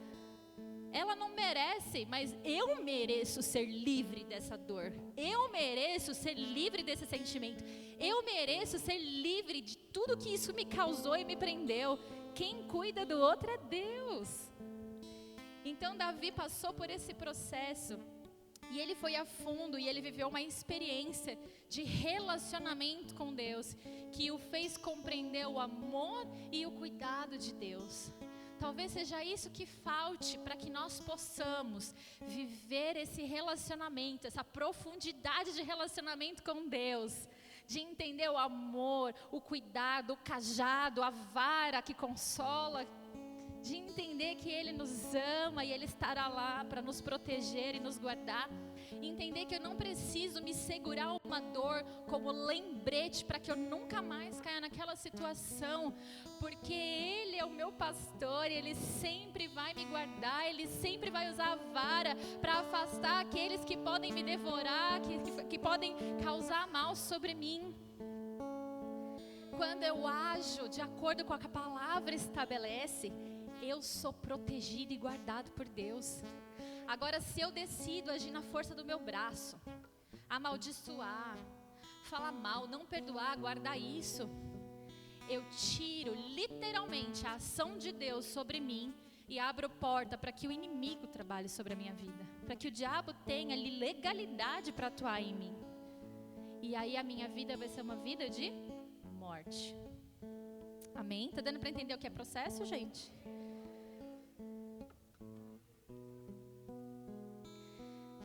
Ela não merece, mas eu mereço ser livre dessa dor. Eu mereço ser livre desse sentimento. Eu mereço ser livre de tudo que isso me causou e me prendeu. Quem cuida do outro é Deus. Então Davi passou por esse processo e ele foi a fundo e ele viveu uma experiência de relacionamento com Deus que o fez compreender o amor e o cuidado de Deus. Talvez seja isso que falte para que nós possamos viver esse relacionamento, essa profundidade de relacionamento com Deus, de entender o amor, o cuidado, o cajado, a vara que consola, de entender que Ele nos ama e Ele estará lá para nos proteger e nos guardar. Entender que eu não preciso me segurar uma dor como lembrete para que eu nunca mais caia naquela situação, porque Ele é o meu pastor e Ele sempre vai me guardar, Ele sempre vai usar a vara para afastar aqueles que podem me devorar, que podem causar mal sobre mim. Quando eu ajo de acordo com o que a palavra estabelece, eu sou protegido e guardado por Deus. Agora, se eu decido agir na força do meu braço, amaldiçoar, falar mal, não perdoar, guardar isso, eu tiro literalmente a ação de Deus sobre mim e abro porta para que o inimigo trabalhe sobre a minha vida, para que o diabo tenha legalidade para atuar em mim. E aí a minha vida vai ser uma vida de morte. Amém? Tá dando para entender o que é processo, gente?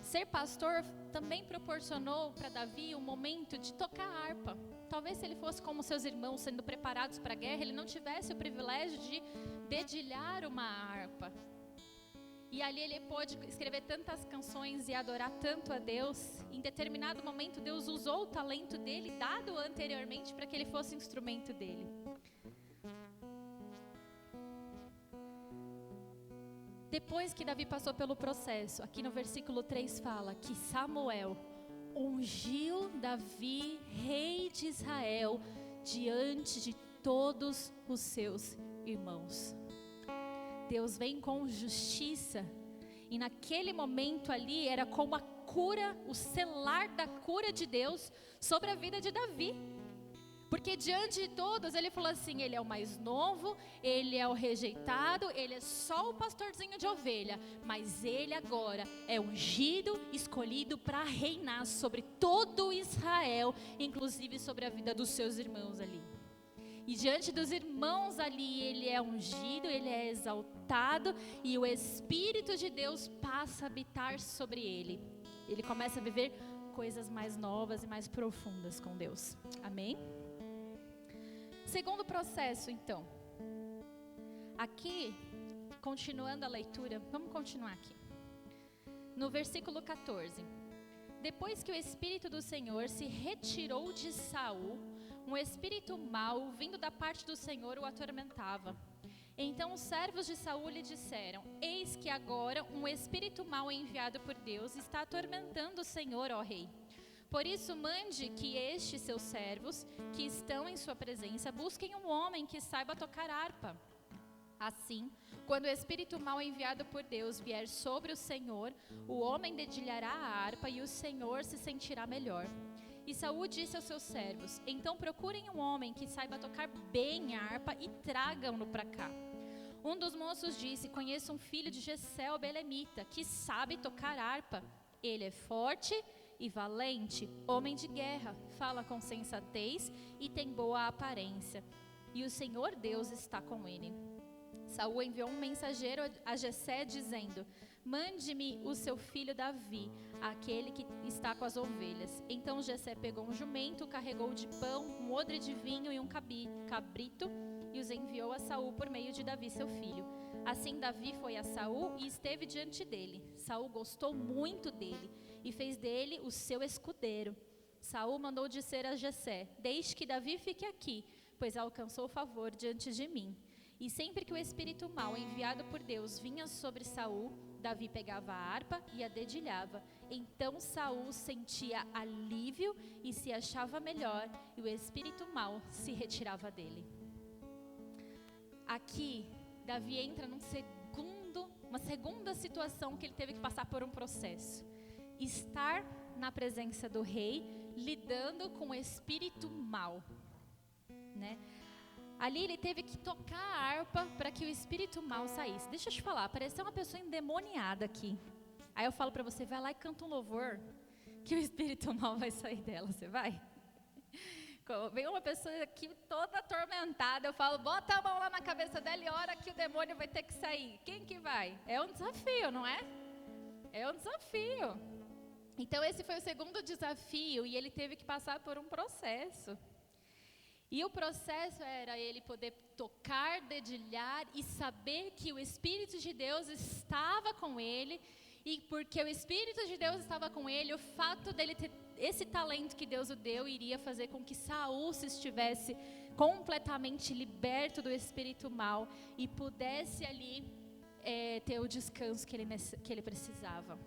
Ser pastor também proporcionou para Davi um momento de tocar harpa. Talvez se ele fosse como seus irmãos sendo preparados para a guerra, ele não tivesse o privilégio de dedilhar uma harpa. E ali ele pôde escrever tantas canções e adorar tanto a Deus. Em determinado momento Deus usou o talento dele, dado anteriormente, para que ele fosse instrumento dele. Depois que Davi passou pelo processo, aqui no versículo 3 fala que Samuel ungiu Davi, rei de Israel, diante de todos os seus irmãos. Deus vem com justiça, e naquele momento ali era como a cura, o selar da cura de Deus sobre a vida de Davi. Porque diante de todos, ele falou assim, ele é o mais novo, ele é o rejeitado, ele é só o pastorzinho de ovelha, mas ele agora é ungido, escolhido para reinar sobre todo Israel, inclusive sobre a vida dos seus irmãos ali. E diante dos irmãos ali, ele é ungido, ele é exaltado, e o Espírito de Deus passa a habitar sobre ele. Ele começa a viver coisas mais novas e mais profundas com Deus. Amém? Segundo processo, então. Aqui, continuando a leitura, vamos continuar aqui. No versículo 14. Depois que o Espírito do Senhor se retirou de Saul, um espírito mau, vindo da parte do Senhor, o atormentava. Então os servos de Saul lhe disseram, eis que agora um espírito mau enviado por Deus está atormentando o Senhor, ó rei. Por isso mande que estes seus servos, que estão em sua presença, busquem um homem que saiba tocar harpa. Assim, quando o espírito mau enviado por Deus vier sobre o Senhor, o homem dedilhará a harpa e o Senhor se sentirá melhor. E Saul disse aos seus servos, então procurem um homem que saiba tocar bem a harpa e tragam-no para cá. Um dos moços disse, conheço um filho de Jessé o belemita, que sabe tocar harpa. Ele é forte e valente, homem de guerra, fala com sensatez e tem boa aparência. E o Senhor Deus está com ele. Saul enviou um mensageiro a Jessé dizendo, mande-me o seu filho Davi, aquele que está com as ovelhas. Então Jessé pegou um jumento, carregou de pão, um odre de vinho e um cabrito, e os enviou a Saul por meio de Davi, seu filho. Assim Davi foi a Saul e esteve diante dele. Saul gostou muito dele e fez dele o seu escudeiro. Saul mandou dizer a Jessé, deixe que Davi fique aqui, pois alcançou favor diante de mim. E sempre que o espírito mau enviado por Deus vinha sobre Saul, Davi pegava a harpa e a dedilhava. Então Saul sentia alívio e se achava melhor, e o espírito mau se retirava dele. Aqui, Davi entra uma segunda situação que ele teve que passar por um processo. Estar na presença do rei, lidando com o espírito mau, né? Ali ele teve que tocar a harpa para que o espírito mau saísse. Deixa eu te falar, pareceu uma pessoa endemoniada aqui. Aí eu falo para você, vai lá e canta um louvor, que o espírito mau vai sair dela, você vai? Vem uma pessoa aqui toda atormentada, eu falo, bota a mão lá na cabeça dela e ora que o demônio vai ter que sair. Quem que vai? É um desafio, não é? É um desafio. Então esse foi o segundo desafio e ele teve que passar por um processo. E o processo era ele poder tocar, dedilhar e saber que o Espírito de Deus estava com ele. E porque o Espírito de Deus estava com ele, o fato dele ter esse talento que Deus o deu iria fazer com que Saul se estivesse completamente liberto do espírito mau e pudesse ali ter o descanso que ele precisava.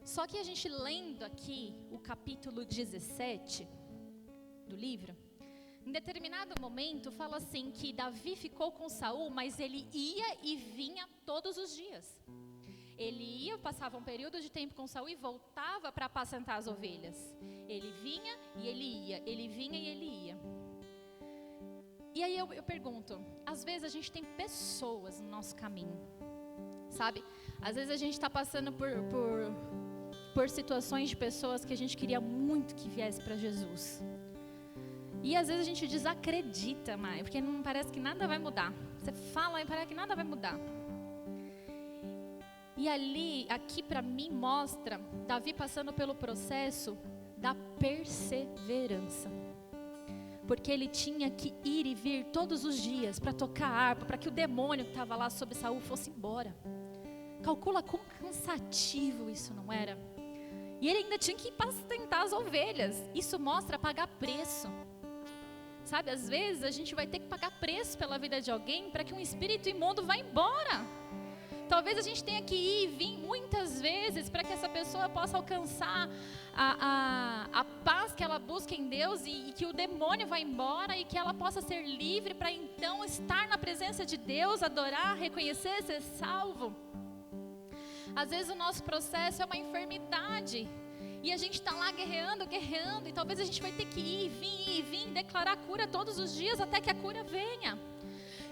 Só que a gente lendo aqui o capítulo 17 do livro, em determinado momento fala assim que Davi ficou com Saul, mas ele ia e vinha todos os dias. Ele ia, passava um período de tempo com Saul e voltava para apacentar as ovelhas. Ele vinha e ele ia, ele vinha e ele ia. E aí eu pergunto, às vezes a gente tem pessoas no nosso caminho, sabe? Às vezes a gente está passando por situações de pessoas que a gente queria muito que viesse para Jesus. E às vezes a gente desacredita, mas porque não parece que nada vai mudar. Você fala e parece que nada vai mudar. E aqui para mim mostra Davi passando pelo processo da perseverança. Porque ele tinha que ir e vir todos os dias para tocar a harpa, para que o demônio que estava lá sobre Saul fosse embora. Calcula quão cansativo isso não era. E ele ainda tinha que apacentar as ovelhas. Isso mostra pagar preço. Sabe, às vezes a gente vai ter que pagar preço pela vida de alguém para que um espírito imundo vá embora. Talvez a gente tenha que ir e vir muitas vezes para que essa pessoa possa alcançar a paz que ela busca em Deus e que o demônio vá embora e que ela possa ser livre para então estar na presença de Deus, adorar, reconhecer, ser salvo. Às vezes o nosso processo é uma enfermidade. E a gente está lá guerreando, e talvez a gente vai ter que ir, vir, declarar cura todos os dias até que a cura venha.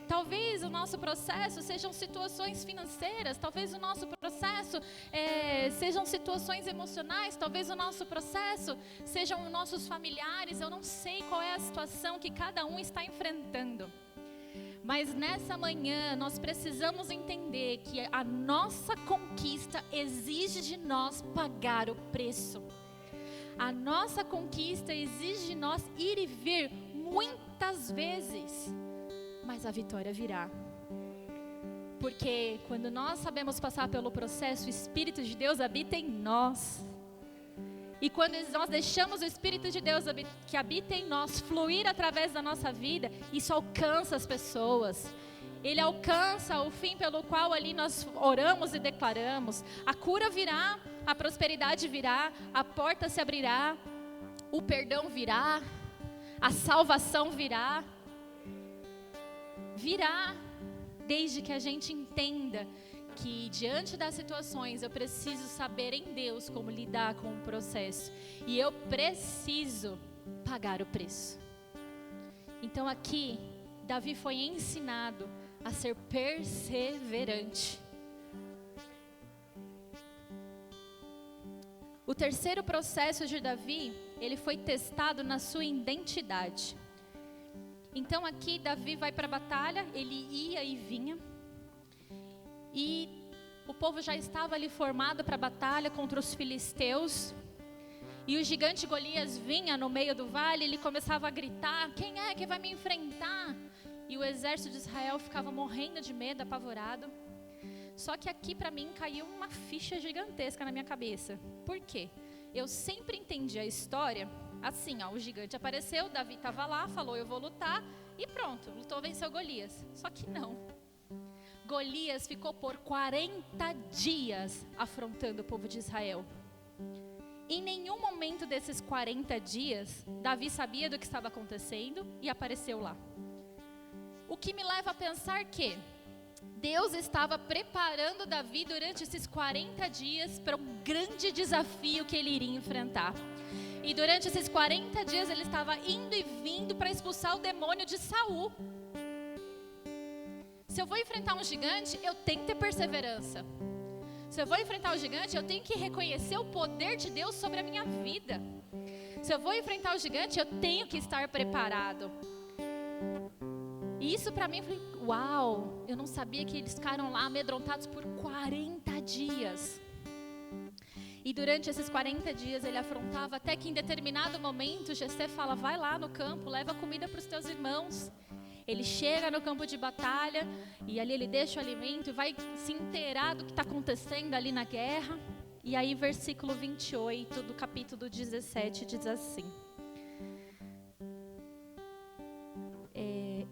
Talvez o nosso processo sejam situações financeiras, talvez o nosso processo sejam situações emocionais, talvez o nosso processo sejam nossos familiares. Eu não sei qual é a situação que cada um está enfrentando. Mas nessa manhã nós precisamos entender que a nossa conquista exige de nós pagar o preço. A nossa conquista exige de nós ir e vir muitas vezes, mas a vitória virá. Porque quando nós sabemos passar pelo processo, o Espírito de Deus habita em nós. E quando nós deixamos o Espírito de Deus que habita em nós fluir através da nossa vida, isso alcança as pessoas. Ele alcança o fim pelo qual ali nós oramos e declaramos. A cura virá, a prosperidade virá, a porta se abrirá, o perdão virá, a salvação virá. Virá, desde que a gente entenda que diante das situações eu preciso saber em Deus como lidar com o processo. E eu preciso pagar o preço. Então aqui, Davi foi ensinado a ser perseverante. O terceiro processo de Davi, ele foi testado na sua identidade. Então aqui Davi vai para a batalha, ele ia e vinha. E o povo já estava ali formado para a batalha contra os filisteus. E o gigante Golias vinha no meio do vale, ele começava a gritar: quem é que vai me enfrentar? E o exército de Israel ficava morrendo de medo, apavorado. Só que aqui para mim caiu uma ficha gigantesca na minha cabeça. Por quê? Eu sempre entendi a história assim, ó, o gigante apareceu, Davi estava lá, falou: eu vou lutar, e pronto, lutou, venceu Golias. Só que não. Golias ficou por 40 dias afrontando o povo de Israel. Em nenhum momento desses 40 dias, Davi sabia do que estava acontecendo e apareceu lá. O que me leva a pensar que Deus estava preparando Davi durante esses 40 dias para um grande desafio que ele iria enfrentar. E durante esses 40 dias ele estava indo e vindo para expulsar o demônio de Saul. Se eu vou enfrentar um gigante, eu tenho que ter perseverança. Se eu vou enfrentar um gigante, eu tenho que reconhecer o poder de Deus sobre a minha vida. Se eu vou enfrentar o gigante, eu tenho que estar preparado. E isso para mim foi, uau, eu não sabia que eles ficaram lá amedrontados por 40 dias. E durante esses 40 dias ele afrontava, até que em determinado momento, Jessé fala: vai lá no campo, leva comida para os teus irmãos. Ele chega no campo de batalha e ali ele deixa o alimento e vai se inteirar do que está acontecendo ali na guerra. E aí versículo 28 do capítulo 17 diz assim: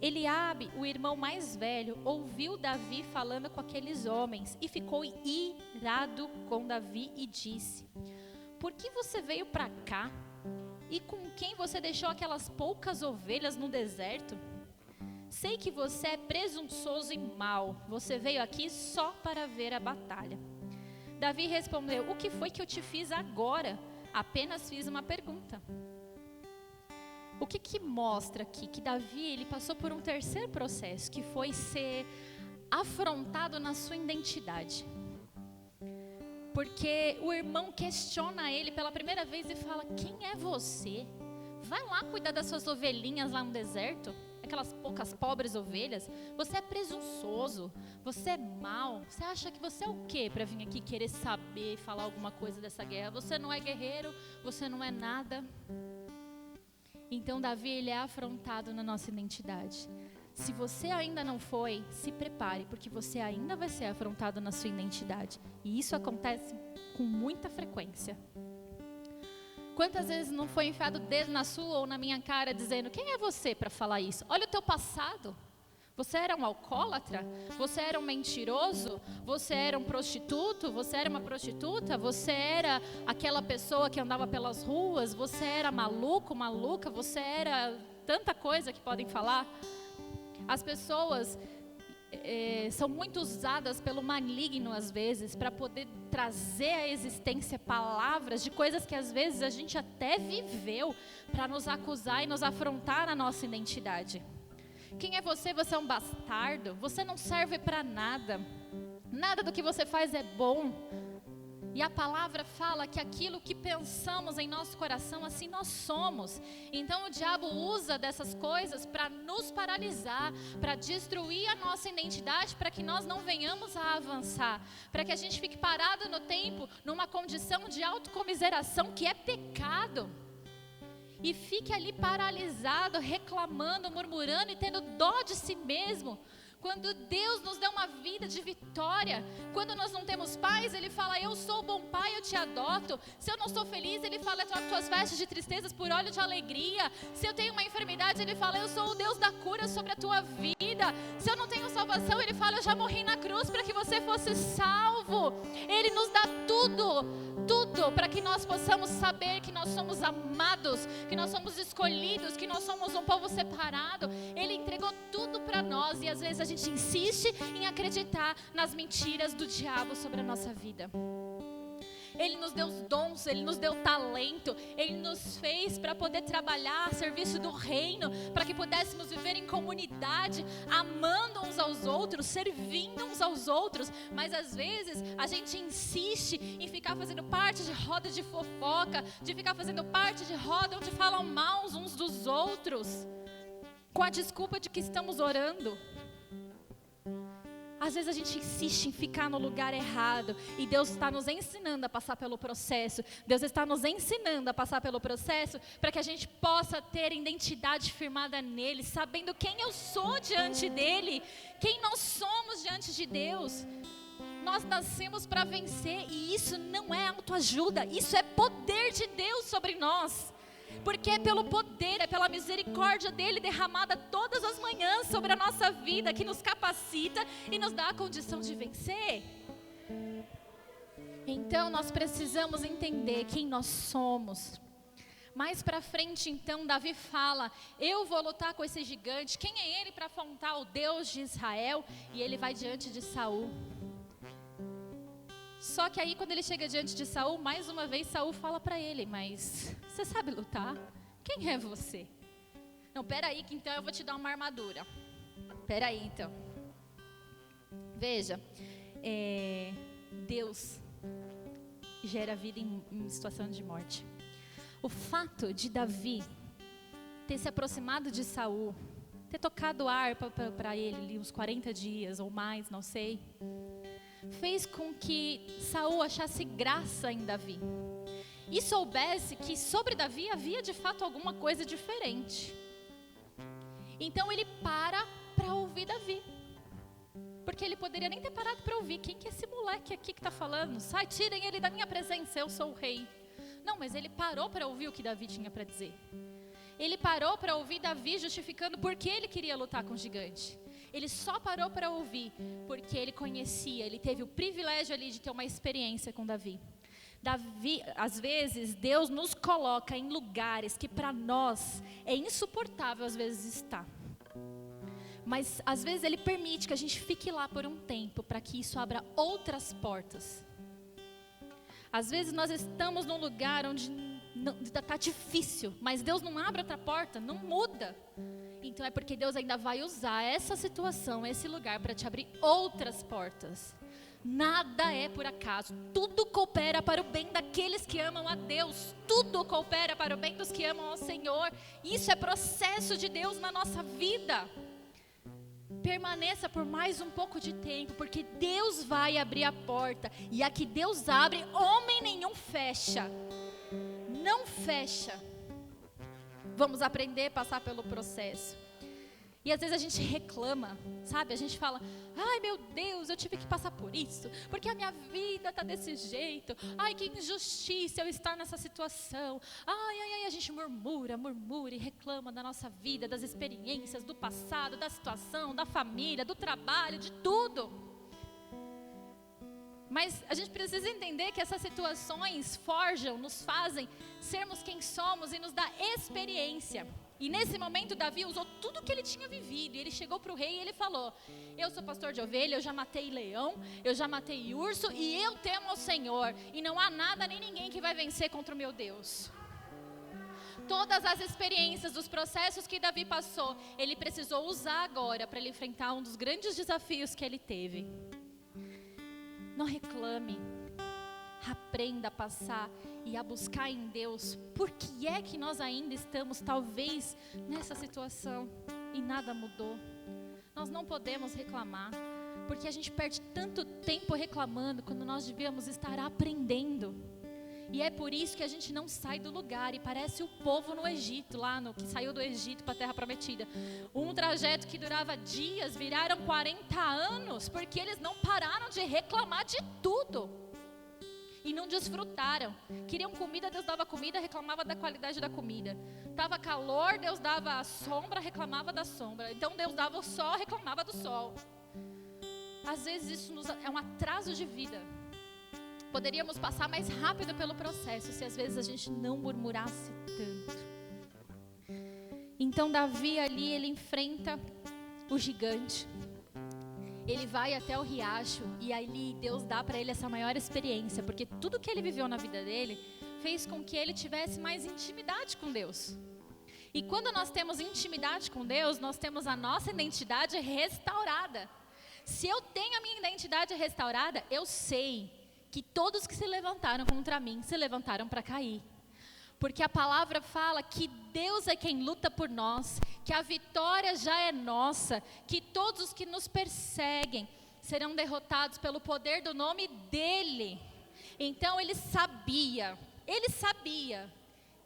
Eliabe, o irmão mais velho, ouviu Davi falando com aqueles homens e ficou irado com Davi e disse: por que você veio para cá? E com quem você deixou aquelas poucas ovelhas no deserto? Sei que você é presunçoso e mau. Você veio aqui só para ver a batalha. Davi respondeu: o que foi que eu te fiz agora? Apenas fiz uma pergunta. O que mostra aqui? Que Davi, ele passou por um terceiro processo, que foi ser afrontado na sua identidade. Porque o irmão questiona ele pela primeira vez e fala: quem é você? Vai lá cuidar das suas ovelhinhas lá no deserto, aquelas poucas pobres ovelhas. Você é presunçoso, você é mau. Você acha que você é o quê para vir aqui querer saber, falar alguma coisa dessa guerra? Você não é guerreiro, você não é nada. Então Davi, ele é afrontado na nossa identidade. Se você ainda não foi, se prepare, porque você ainda vai ser afrontado na sua identidade. E isso acontece com muita frequência. Quantas vezes não foi enfiado o dedo na sua ou na minha cara dizendo: quem é você para falar isso? Olha o teu passado. Você era um alcoólatra? Você era um mentiroso? Você era um prostituto? Você era uma prostituta? Você era aquela pessoa que andava pelas ruas? Você era maluco, maluca? Você era tanta coisa que podem falar. As pessoas são muito usadas pelo maligno às vezes, para poder trazer à existência palavras de coisas que às vezes a gente até viveu, para nos acusar e nos afrontar na nossa identidade. Quem é você? Você é um bastardo, você não serve para nada, nada do que você faz é bom. E a palavra fala que aquilo que pensamos em nosso coração, assim nós somos. Então o diabo usa dessas coisas para nos paralisar, para destruir a nossa identidade, para que nós não venhamos a avançar, para que a gente fique parado no tempo, numa condição de autocomiseração que é pecado. E fique ali paralisado, reclamando, murmurando e tendo dó de si mesmo. Quando Deus nos dá uma vida de vitória, quando nós não temos pais, Ele fala, eu sou o bom pai, eu te adoto. Se eu não estou feliz, Ele fala, eu troco tuas vestes de tristezas por óleo de alegria. Se eu tenho uma enfermidade, Ele fala, eu sou o Deus da cura sobre a tua vida. Se eu não tenho salvação, Ele fala, eu já morri na cruz para que você fosse salvo. Ele nos dá tudo para que nós possamos saber que nós somos amados, que nós somos escolhidos, que nós somos um povo separado. Ele entregou tudo para nós e às vezes a gente insiste em acreditar nas mentiras do diabo sobre a nossa vida. Ele nos deu os dons, Ele nos deu talento, Ele nos fez para poder trabalhar a serviço do reino, para que pudéssemos viver em comunidade, amando uns aos outros, servindo uns aos outros. Mas às vezes a gente insiste em ficar fazendo parte de roda de fofoca, de ficar fazendo parte de roda onde falam mal uns dos outros, com a desculpa de que estamos orando. Às vezes a gente insiste em ficar no lugar errado e Deus está nos ensinando a passar pelo processo. Deus está nos ensinando a passar pelo processo para que a gente possa ter identidade firmada nele, sabendo quem eu sou diante dele, quem nós somos diante de Deus. Nós nascemos para vencer e isso não é autoajuda, isso é poder de Deus sobre nós. Porque é pelo poder, é pela misericórdia dele derramada todas as manhãs sobre a nossa vida que nos capacita e nos dá a condição de vencer. Então nós precisamos entender quem nós somos. Mais para frente então Davi fala, eu vou lutar com esse gigante, quem é ele para afrontar o Deus de Israel? E ele vai diante de Saul. Só que aí quando ele chega diante de Saul, mais uma vez Saul fala para ele, mas você sabe lutar? Quem é você? Não, peraí que então eu vou te dar uma armadura. Peraí então. Veja, Deus gera vida em situação de morte. O fato de Davi ter se aproximado de Saul, ter tocado a harpa para ele uns 40 dias ou mais, não sei, fez com que Saul achasse graça em Davi e soubesse que sobre Davi havia de fato alguma coisa diferente. Então ele para ouvir Davi, porque ele poderia nem ter parado para ouvir. Quem que é esse moleque aqui que está falando? Sai, tirem ele da minha presença, eu sou o rei. Não, mas ele parou para ouvir o que Davi tinha para dizer. Ele parou para ouvir Davi justificando por que ele queria lutar com o gigante. Ele só parou para ouvir porque ele conhecia, ele teve o privilégio ali de ter uma experiência com Davi. Davi, às vezes, Deus nos coloca em lugares que para nós é insuportável às vezes estar. Mas às vezes Ele permite que a gente fique lá por um tempo para que isso abra outras portas. Às vezes nós estamos num lugar onde está difícil, mas Deus não abre outra porta, não muda. Então é porque Deus ainda vai usar essa situação, esse lugar para te abrir outras portas. Nada é por acaso, tudo coopera para o bem daqueles que amam a Deus, tudo coopera para o bem dos que amam ao Senhor. Isso é processo de Deus na nossa vida. Permaneça por mais um pouco de tempo, porque Deus vai abrir a porta, e a que Deus abre, homem nenhum fecha. Não fecha. Vamos aprender a passar pelo processo. E às vezes a gente reclama, sabe? A gente fala, ai meu Deus, eu tive que passar por isso, porque a minha vida está desse jeito. Ai, que injustiça eu estar nessa situação. Ai, a gente murmura e reclama da nossa vida, das experiências, do passado, da situação, da família, do trabalho, de tudo. Mas a gente precisa entender que essas situações forjam, nos fazem sermos quem somos e nos dá experiência. E nesse momento Davi usou tudo que ele tinha vivido. E ele chegou para o rei e ele falou: eu sou pastor de ovelha, eu já matei leão, eu já matei urso, e eu temo ao Senhor, e não há nada nem ninguém que vai vencer contra o meu Deus. Todas as experiências, dos processos que Davi passou, ele precisou usar agora para ele enfrentar um dos grandes desafios que ele teve. Não reclame. Aprenda a passar e a buscar em Deus. Por que é que nós ainda estamos talvez nessa situação e nada mudou? Nós não podemos reclamar, porque a gente perde tanto tempo reclamando quando nós devíamos estar aprendendo. E é por isso que a gente não sai do lugar e parece o povo no Egito, que saiu do Egito para a Terra Prometida. Um trajeto que durava dias, viraram 40 anos, porque eles não pararam de reclamar de tudo. E não desfrutaram. Queriam comida, Deus dava comida, reclamava da qualidade da comida. Tava calor, Deus dava a sombra, reclamava da sombra. Então Deus dava o sol, reclamava do sol. Às vezes isso é um atraso de vida. Poderíamos passar mais rápido pelo processo se às vezes a gente não murmurasse tanto. Então Davi ali, ele enfrenta o gigante. Ele vai até o riacho e ali Deus dá para ele essa maior experiência, porque tudo que ele viveu na vida dele fez com que ele tivesse mais intimidade com Deus. E quando nós temos intimidade com Deus, nós temos a nossa identidade restaurada. Se eu tenho a minha identidade restaurada, eu sei que todos que se levantaram contra mim, se levantaram para cair. Porque a palavra fala que Deus é quem luta por nós, que a vitória já é nossa, que todos os que nos perseguem serão derrotados pelo poder do nome dEle. Então ele sabia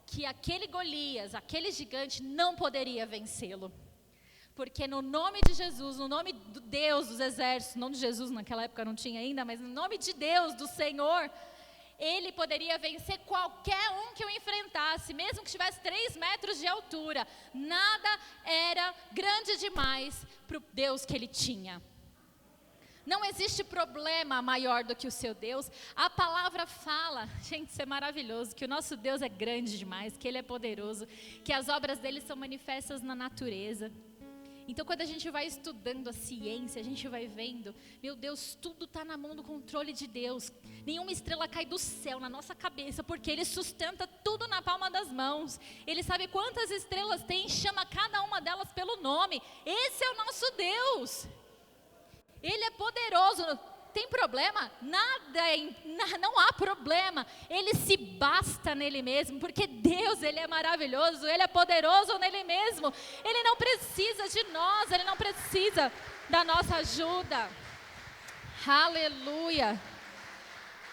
que aquele Golias, aquele gigante não poderia vencê-lo. Porque no nome de Jesus, no nome do Deus dos exércitos, não de Jesus, naquela época não tinha ainda, mas no nome de Deus, do Senhor, ele poderia vencer qualquer um que o enfrentasse, mesmo que tivesse 3 metros de altura. Nada era grande demais para o Deus que ele tinha. Não existe problema maior do que o seu Deus. A palavra fala, gente, isso é maravilhoso, que o nosso Deus é grande demais, que Ele é poderoso, que as obras dele são manifestas na natureza. Então quando a gente vai estudando a ciência, a gente vai vendo, meu Deus, tudo está na mão do controle de Deus. Nenhuma estrela cai do céu na nossa cabeça, porque Ele sustenta tudo na palma das mãos. Ele sabe quantas estrelas tem e chama cada uma delas pelo nome. Esse é o nosso Deus. Ele é poderoso. Tem problema? Não há problema. Ele se basta nele mesmo, porque Deus, Ele é maravilhoso, Ele é poderoso nele mesmo. Ele não precisa de nós, Ele não precisa da nossa ajuda. Aleluia.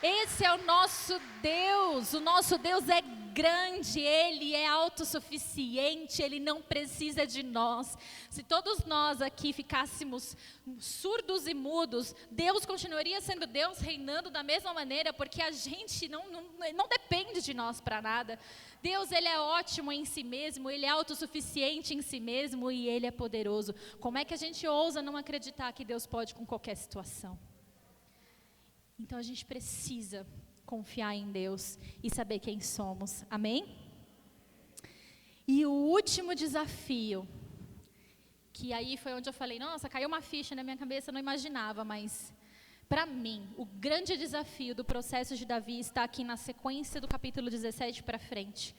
Esse é o nosso Deus é grande, Ele é autossuficiente, Ele não precisa de nós. Se todos nós aqui ficássemos surdos e mudos, Deus continuaria sendo Deus, reinando da mesma maneira, porque a gente não depende de nós para nada. Deus, Ele é ótimo em si mesmo, Ele é autossuficiente em si mesmo e Ele é poderoso. Como é que a gente ousa não acreditar que Deus pode com qualquer situação? Então a gente precisa confiar em Deus e saber quem somos, amém? E o último desafio, que aí foi onde eu falei, nossa, caiu uma ficha na minha cabeça, eu não imaginava, mas para mim, o grande desafio do processo de Davi está aqui na sequência do capítulo 17 para frente.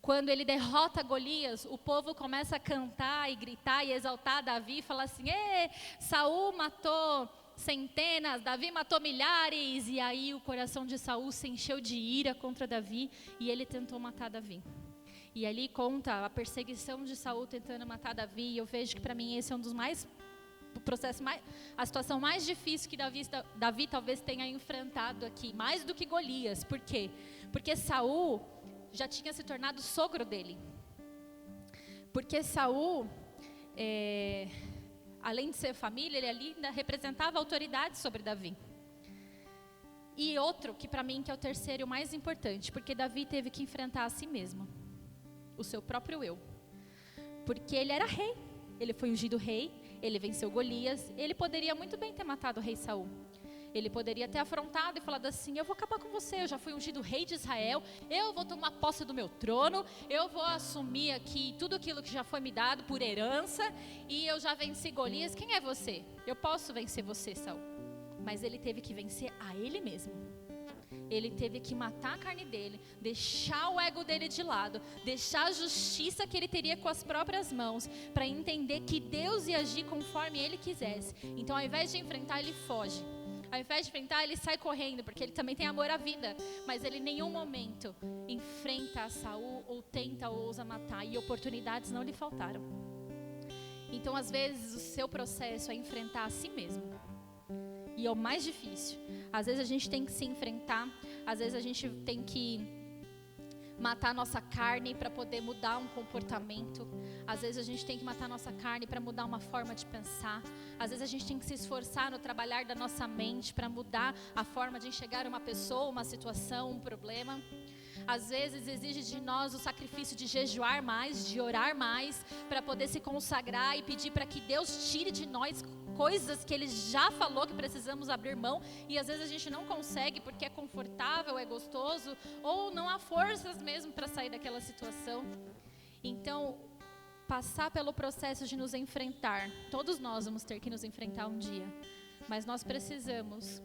Quando ele derrota Golias, o povo começa a cantar e gritar e exaltar Davi, falar assim, Saul matou centenas, Davi matou milhares. E aí o coração de Saul se encheu de ira contra Davi e ele tentou matar Davi. E ali conta a perseguição de Saul tentando matar Davi. E eu vejo que para mim esse é um dos a situação mais difícil que Davi talvez tenha enfrentado aqui, mais do que Golias. Por quê? Porque Saul já tinha se tornado sogro dele. Porque Saul, além de ser família, ele ali ainda representava autoridade sobre Davi. E outro, que para mim que é o terceiro e o mais importante, porque Davi teve que enfrentar a si mesmo, o seu próprio eu. Porque ele era rei, ele foi ungido rei, ele venceu Golias, ele poderia muito bem ter matado o rei Saul. Ele poderia ter afrontado e falado assim: eu vou acabar com você, eu já fui ungido rei de Israel, eu vou tomar posse do meu trono, eu vou assumir aqui tudo aquilo que já foi me dado por herança, e eu já venci Golias. Quem é você? Eu posso vencer você, Saul. Mas ele teve que vencer a ele mesmo. Ele teve que matar a carne dele, deixar o ego dele de lado, deixar a justiça que ele teria com as próprias mãos, para entender que Deus ia agir conforme ele quisesse. Então, ao invés de enfrentar, ele foge. Ao invés de enfrentar, ele sai correndo, porque ele também tem amor à vida. Mas ele em nenhum momento enfrenta a Saul, ou tenta ou ousa matar, e oportunidades não lhe faltaram. Então, às vezes, o seu processo é enfrentar a si mesmo. E é o mais difícil. Às vezes a gente tem que se enfrentar, às vezes a gente tem que matar a nossa carne para poder mudar um comportamento. Às vezes a gente tem que matar a nossa carne para mudar uma forma de pensar. Às vezes a gente tem que se esforçar no trabalhar da nossa mente para mudar a forma de enxergar uma pessoa, uma situação, um problema. Às vezes exige de nós o sacrifício de jejuar mais, de orar mais, para poder se consagrar e pedir para que Deus tire de nós coisas que Ele já falou que precisamos abrir mão, e às vezes a gente não consegue porque é confortável, é gostoso, ou não há forças mesmo para sair daquela situação. Então, passar pelo processo de nos enfrentar, todos nós vamos ter que nos enfrentar um dia, mas nós precisamos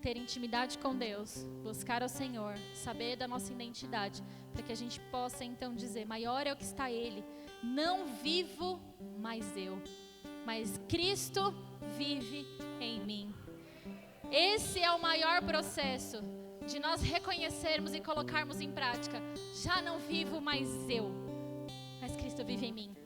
ter intimidade com Deus, buscar ao Senhor, saber da nossa identidade, para que a gente possa então dizer: maior é o que está Ele, não vivo mais eu, mas Cristo vive em mim. Esse é o maior processo de nós reconhecermos e colocarmos em prática: já não vivo mais eu, mas Cristo vive em mim.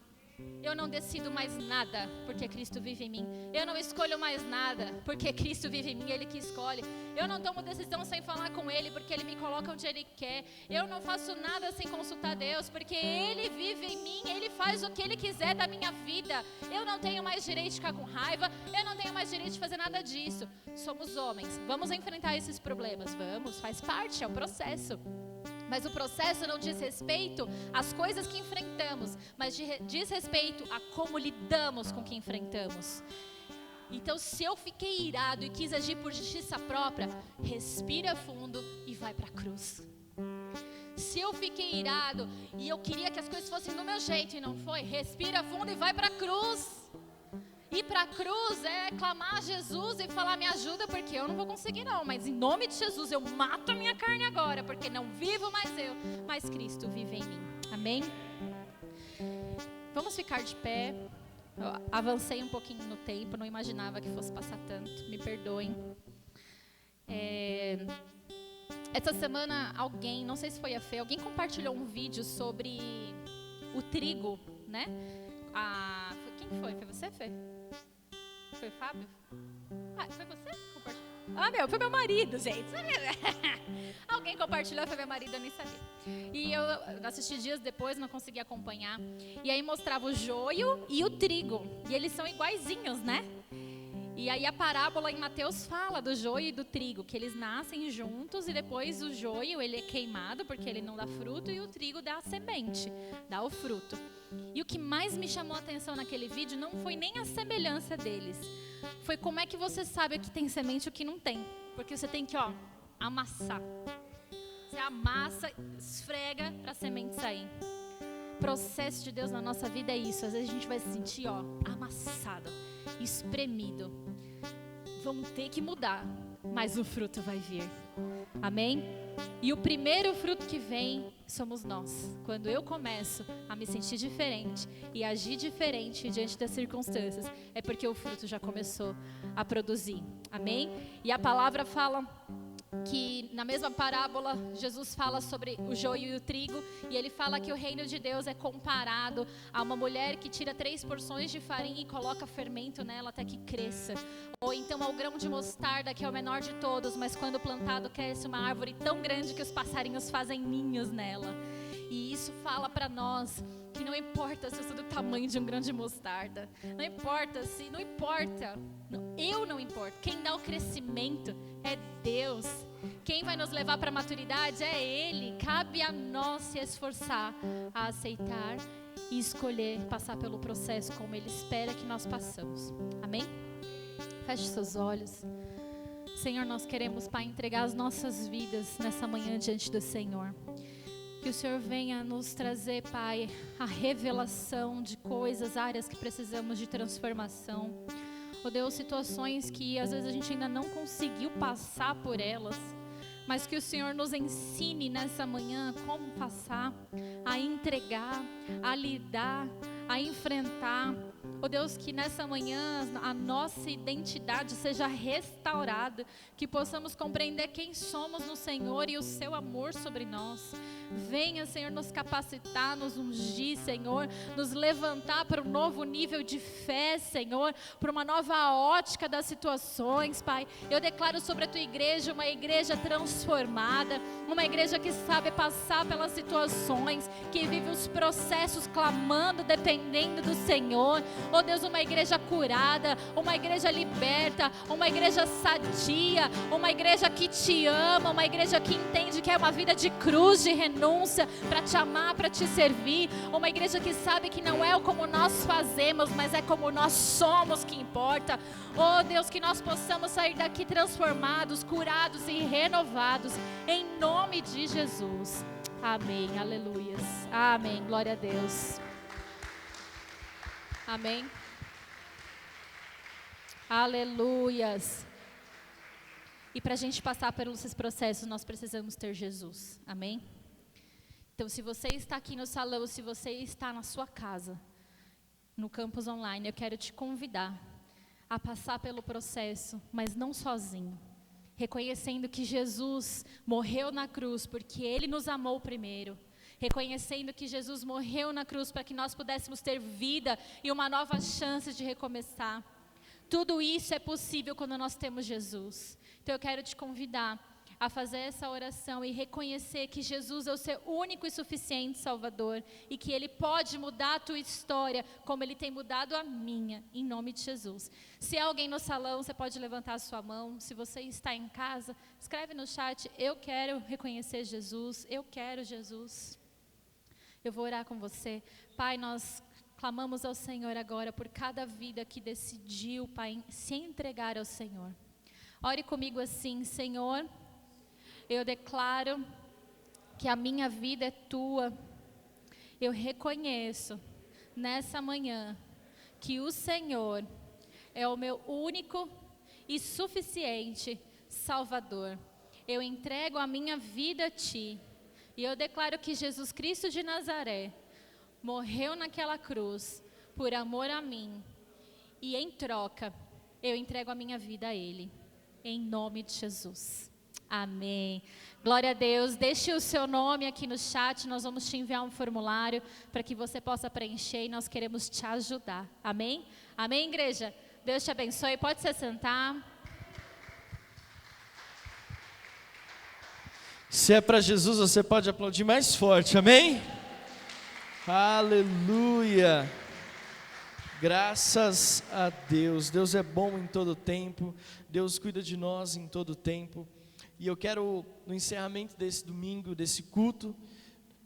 Eu não decido mais nada, porque Cristo vive em mim. Eu não escolho mais nada, porque Cristo vive em mim, Ele que escolhe. Eu não tomo decisão sem falar com Ele, porque Ele me coloca onde Ele quer. Eu não faço nada sem consultar Deus, porque Ele vive em mim, Ele faz o que Ele quiser da minha vida. Eu não tenho mais direito de ficar com raiva, eu não tenho mais direito de fazer nada disso. Somos homens, vamos enfrentar esses problemas, vamos, faz parte, é o processo. Mas o processo não diz respeito às coisas que enfrentamos, mas diz respeito a como lidamos com o que enfrentamos. Então, se eu fiquei irado e quis agir por justiça própria, respira fundo e vai para a cruz. Se eu fiquei irado e eu queria que as coisas fossem do meu jeito e não foi, respira fundo e vai para a cruz. Ir para a cruz é clamar a Jesus e falar: me ajuda, porque eu não vou conseguir não, mas em nome de Jesus eu mato a minha carne agora, porque não vivo mais eu, mas Cristo vive em mim. Amém? Vamos ficar de pé. Eu avancei um pouquinho no tempo, não imaginava que fosse passar tanto, me perdoem. Essa semana alguém, não sei se foi a Fê, alguém compartilhou um vídeo sobre o trigo, né? Quem foi? Foi você, Fê? Foi o Fábio? Foi você? Foi meu marido, gente. Alguém compartilhou, foi meu marido, eu nem sabia. E eu assisti dias depois, não consegui acompanhar. E aí mostrava o joio e o trigo. E eles são iguaizinhos, né? E aí a parábola em Mateus fala do joio e do trigo, que eles nascem juntos e depois o joio ele é queimado porque ele não dá fruto, e o trigo dá a semente, dá o fruto. E o que mais me chamou a atenção naquele vídeo não foi nem a semelhança deles, foi como é que você sabe o que tem semente e o que não tem. Porque você tem que, amassar. Você amassa, esfrega para a semente sair. O processo de Deus na nossa vida é isso. Às vezes a gente vai se sentir, amassado, espremido. Vamos ter que mudar, mas o fruto vai vir. Amém? E o primeiro fruto que vem somos nós. Quando eu começo a me sentir diferente e agir diferente diante das circunstâncias, é porque o fruto já começou a produzir. Amém? E a palavra fala que na mesma parábola Jesus fala sobre o joio e o trigo, e ele fala que o reino de Deus é comparado a uma mulher que tira 3 porções de farinha e coloca fermento nela até que cresça, ou então ao grão de mostarda, que é o menor de todos, mas quando plantado cresce uma árvore tão grande que os passarinhos fazem ninhos nela. E isso fala para nós que não importa se eu sou do tamanho de um grão de mostarda, não importa, eu não importo, quem dá o crescimento é Deus, quem vai nos levar para a maturidade é Ele. Cabe a nós se esforçar a aceitar e escolher passar pelo processo como Ele espera que nós passamos. Amém? Feche seus olhos. Senhor, nós queremos, Pai, entregar as nossas vidas nessa manhã diante do Senhor. Que o Senhor venha nos trazer, Pai, a revelação de coisas, áreas que precisamos de transformação. Oh Deus, situações que às vezes a gente ainda não conseguiu passar por elas, mas que o Senhor nos ensine nessa manhã como passar, a entregar, a lidar, a enfrentar. Oh Deus, que nessa manhã a nossa identidade seja restaurada, que possamos compreender quem somos no Senhor e o seu amor sobre nós. Venha, Senhor, nos capacitar, nos ungir, Senhor, nos levantar para um novo nível de fé, Senhor, para uma nova ótica das situações, Pai. Eu declaro sobre a tua igreja uma igreja transformada, uma igreja que sabe passar pelas situações, que vive os processos clamando, dependendo do Senhor. Oh Deus, uma igreja curada, uma igreja liberta, uma igreja sadia, uma igreja que te ama, uma igreja que entende que é uma vida de cruz, de renúncia, para te amar, para te servir. Uma igreja que sabe que não é o como nós fazemos, mas é como nós somos que importa. Oh Deus, que nós possamos sair daqui transformados, curados e renovados, em nome de Jesus. Amém, aleluias. Amém, glória a Deus. Amém. Aleluias. E para a gente passar por esses processos, nós precisamos ter Jesus. Amém? Então, se você está aqui no salão, se você está na sua casa, no campus online, eu quero te convidar a passar pelo processo, mas não sozinho. Reconhecendo que Jesus morreu na cruz porque Ele nos amou primeiro. Reconhecendo que Jesus morreu na cruz para que nós pudéssemos ter vida e uma nova chance de recomeçar. Tudo isso é possível quando nós temos Jesus. Então eu quero te convidar a fazer essa oração e reconhecer que Jesus é o seu único e suficiente Salvador e que Ele pode mudar a tua história como Ele tem mudado a minha, em nome de Jesus. Se há alguém no salão, você pode levantar a sua mão. Se você está em casa, escreve no chat: eu quero reconhecer Jesus, eu quero Jesus. Eu vou orar com você. Pai, nós clamamos ao Senhor agora por cada vida que decidiu, Pai, se entregar ao Senhor. Ore comigo assim: Senhor, eu declaro que a minha vida é Tua. Eu reconheço nessa manhã que o Senhor é o meu único e suficiente Salvador. Eu entrego a minha vida a Ti. E eu declaro que Jesus Cristo de Nazaré morreu naquela cruz por amor a mim. E em troca, eu entrego a minha vida a Ele. Em nome de Jesus. Amém. Glória a Deus. Deixe o seu nome aqui no chat. Nós vamos te enviar um formulário para que você possa preencher e nós queremos te ajudar. Amém? Amém, igreja? Deus te abençoe. Pode se sentar. Se é para Jesus, você pode aplaudir mais forte, amém? Aleluia! Graças a Deus. Deus é bom em todo tempo, Deus cuida de nós em todo tempo. E eu quero, no encerramento desse domingo, desse culto,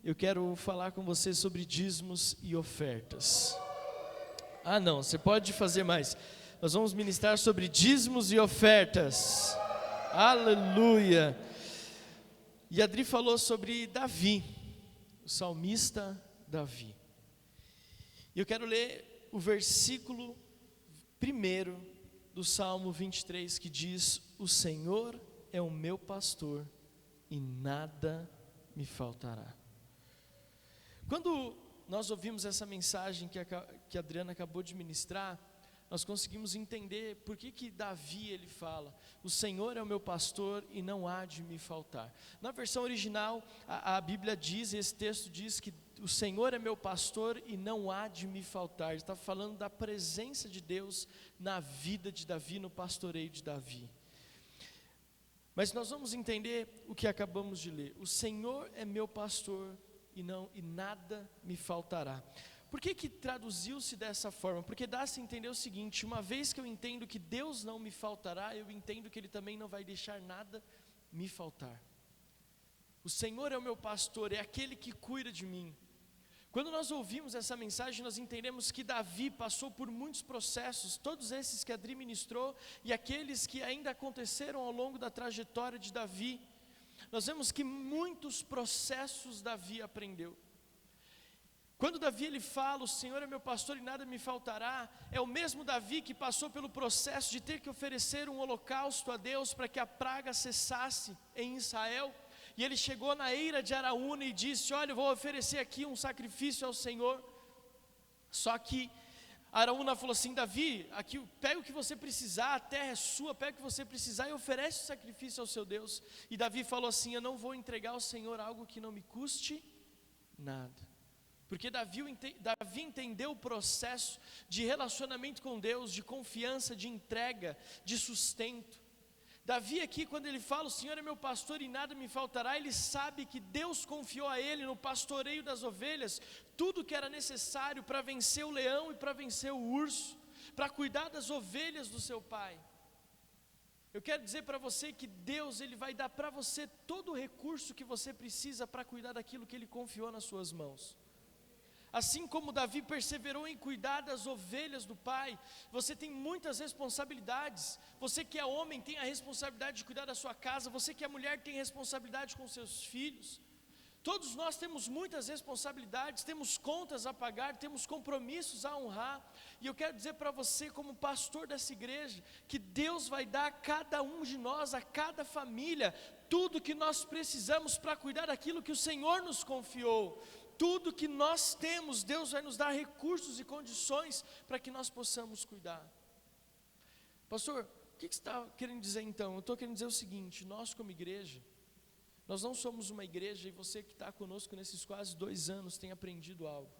eu quero falar com você sobre dízimos e ofertas. Ah não, você pode fazer mais. Nós vamos ministrar sobre dízimos e ofertas. Aleluia! E a Adri falou sobre Davi, o salmista Davi. E eu quero ler o versículo 1 do Salmo 23, que diz: o Senhor é o meu pastor e nada me faltará. Quando nós ouvimos essa mensagem que a Adriana acabou de ministrar, nós conseguimos entender por que Davi ele fala: o Senhor é o meu pastor e não há de me faltar. Na versão original, a Bíblia diz, esse texto diz que o Senhor é meu pastor e não há de me faltar. Ele está falando da presença de Deus na vida de Davi, no pastoreio de Davi. Mas nós vamos entender o que acabamos de ler: o Senhor é meu pastor e nada me faltará. Por que traduziu-se dessa forma? Porque dá-se a entender o seguinte: uma vez que eu entendo que Deus não me faltará, eu entendo que Ele também não vai deixar nada me faltar. O Senhor é o meu pastor, é aquele que cuida de mim. Quando nós ouvimos essa mensagem, nós entendemos que Davi passou por muitos processos, todos esses que a Adri ministrou e aqueles que ainda aconteceram ao longo da trajetória de Davi. Nós vemos que muitos processos Davi aprendeu. Quando Davi ele fala, o Senhor é meu pastor e nada me faltará, é o mesmo Davi que passou pelo processo de ter que oferecer um holocausto a Deus para que a praga cessasse em Israel. E ele chegou na eira de Araúna e disse: olha, eu vou oferecer aqui um sacrifício ao Senhor. Só que Araúna falou assim: Davi, aqui, pega o que você precisar, a terra é sua, pega o que você precisar e oferece o sacrifício ao seu Deus. E Davi falou assim: eu não vou entregar ao Senhor algo que não me custe nada. Porque Davi entendeu o processo de relacionamento com Deus, de confiança, de entrega, de sustento. Davi aqui, quando ele fala, o Senhor é meu pastor e nada me faltará, ele sabe que Deus confiou a ele no pastoreio das ovelhas, tudo que era necessário para vencer o leão e para vencer o urso, para cuidar das ovelhas do seu pai. Eu quero dizer para você que Deus, ele vai dar para você todo o recurso que você precisa para cuidar daquilo que ele confiou nas suas mãos. Assim como Davi perseverou em cuidar das ovelhas do pai, você tem muitas responsabilidades. Você que é homem tem a responsabilidade de cuidar da sua casa, você que é mulher tem responsabilidade com seus filhos. Todos nós temos muitas responsabilidades, temos contas a pagar, temos compromissos a honrar. E eu quero dizer para você, como pastor dessa igreja, que Deus vai dar a cada um de nós, a cada família, tudo que nós precisamos para cuidar daquilo que o Senhor nos confiou. Tudo que nós temos, Deus vai nos dar recursos e condições para que nós possamos cuidar. Pastor, o que você está querendo dizer então? Eu estou querendo dizer o seguinte: nós como igreja, nós não somos uma igreja, e você que está conosco nesses quase 2 anos tem aprendido algo.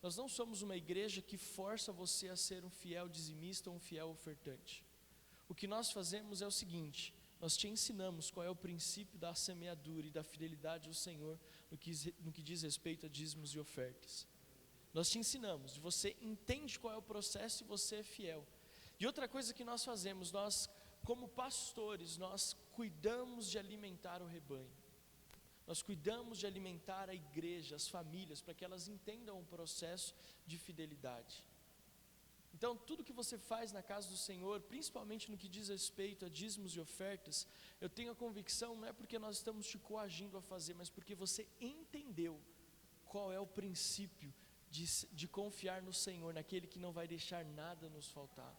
Nós não somos uma igreja que força você a ser um fiel dizimista ou um fiel ofertante. O que nós fazemos é o seguinte: nós te ensinamos qual é o princípio da semeadura e da fidelidade ao Senhor no que diz respeito a dízimos e ofertas. Nós te ensinamos, você entende qual é o processo e você é fiel. E outra coisa que nós fazemos, nós como pastores, nós cuidamos de alimentar o rebanho. Nós cuidamos de alimentar a igreja, as famílias, para que elas entendam o processo de fidelidade. Então, tudo que você faz na casa do Senhor, principalmente no que diz respeito a dízimos e ofertas, eu tenho a convicção, não é porque nós estamos te coagindo a fazer, mas porque você entendeu qual é o princípio de confiar no Senhor, naquele que não vai deixar nada nos faltar.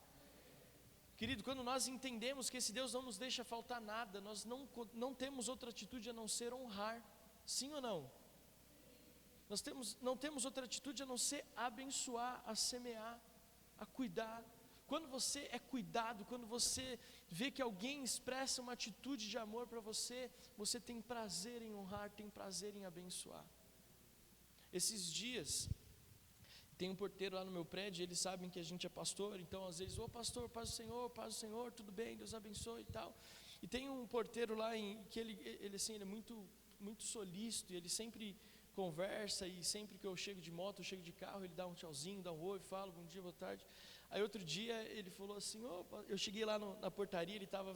Querido, quando nós entendemos que esse Deus não nos deixa faltar nada, nós não temos outra atitude a não ser honrar, sim ou não? Nós não temos outra atitude a não ser abençoar, a semear, a cuidar. Quando você é cuidado, quando você vê que alguém expressa uma atitude de amor para você, você tem prazer em honrar, tem prazer em abençoar. Esses dias, tem um porteiro lá no meu prédio, eles sabem que a gente é pastor, então às vezes, ô pastor, paz do Senhor, tudo bem, Deus abençoe e tal. E tem um porteiro lá que ele é muito solícito, e ele sempre conversa, e sempre que eu chego de moto, eu chego de carro, ele dá um tchauzinho, dá um oi, fala bom dia, boa tarde. Aí outro dia ele falou assim, opa, eu cheguei lá na portaria, ele estava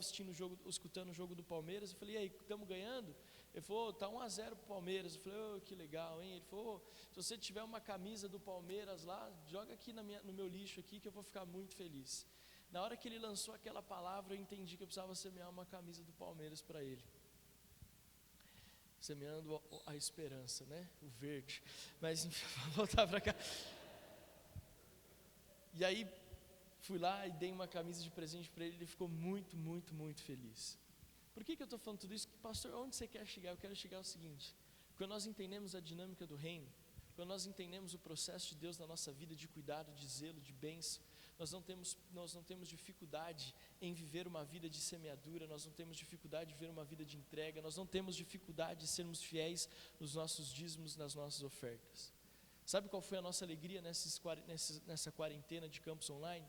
escutando o jogo do Palmeiras, eu falei, e aí, estamos ganhando? Ele falou, está 1-0 para o Palmeiras. Eu falei, que legal, hein? Ele falou, se você tiver uma camisa do Palmeiras lá, joga aqui no meu lixo aqui que eu vou ficar muito feliz. Na hora que ele lançou aquela palavra, eu entendi que eu precisava semear uma camisa do Palmeiras para ele. Semeando a esperança, né? O verde. Mas enfim, vou voltar para cá. E aí, fui lá e dei uma camisa de presente para ele, ele ficou muito, muito, muito feliz. Por que eu estou falando tudo isso? Pastor, onde você quer chegar? Eu quero chegar ao seguinte: quando nós entendemos a dinâmica do reino, quando nós entendemos o processo de Deus na nossa vida, de cuidado, de zelo, de bênção, nós não temos dificuldade em viver uma vida de semeadura, nós não temos dificuldade de viver uma vida de entrega, nós não temos dificuldade de sermos fiéis nos nossos dízimos, nas nossas ofertas. Sabe qual foi a nossa alegria nessa quarentena de campus online?